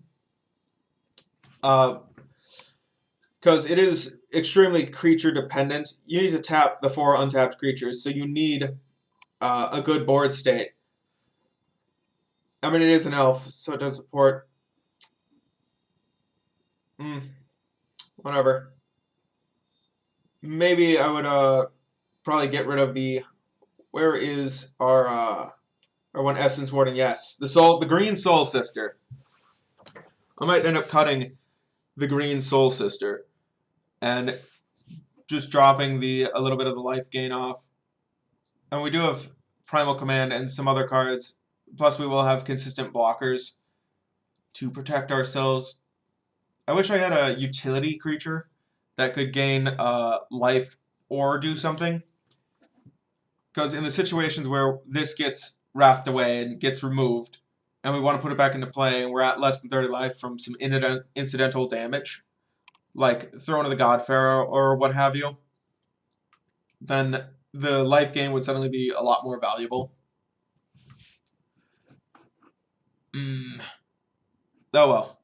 because it is extremely creature dependent. You need to tap the 4 untapped creatures, so you need a good board state. I mean, it is an elf, so it does support. Whatever. Maybe I would probably get rid of the. Where is our one Essence Warden? Yes, the Green Soul Sister. I might end up cutting the Green Soul Sister and just dropping a little bit of the life gain off. And we do have Primal Command and some other cards. Plus, we will have consistent blockers to protect ourselves. I wish I had a utility creature that could gain life or do something. Because in the situations where this gets wrathed away and gets removed, and we want to put it back into play, and we're at less than 30 life from some incidental damage, like Throne of the God Pharaoh or what have you, then the life gain would suddenly be a lot more valuable. Oh well.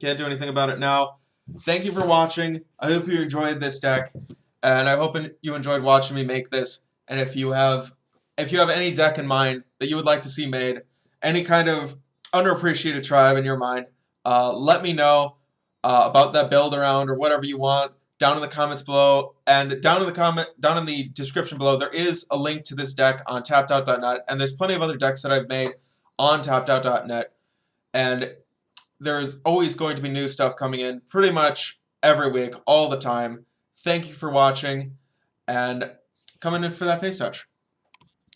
Can't do anything about it now. Thank you for watching. I hope you enjoyed this deck, and I hope you enjoyed watching me make this. And if you have any deck in mind that you would like to see made, any kind of underappreciated tribe in your mind, let me know about that build around or whatever you want down in the comments below. And down in the description below, there is a link to this deck on tappedout.net, and there's plenty of other decks that I've made on tappedout.net. And there's always going to be new stuff coming in pretty much every week, all the time. Thank you for watching, and coming in for that face touch.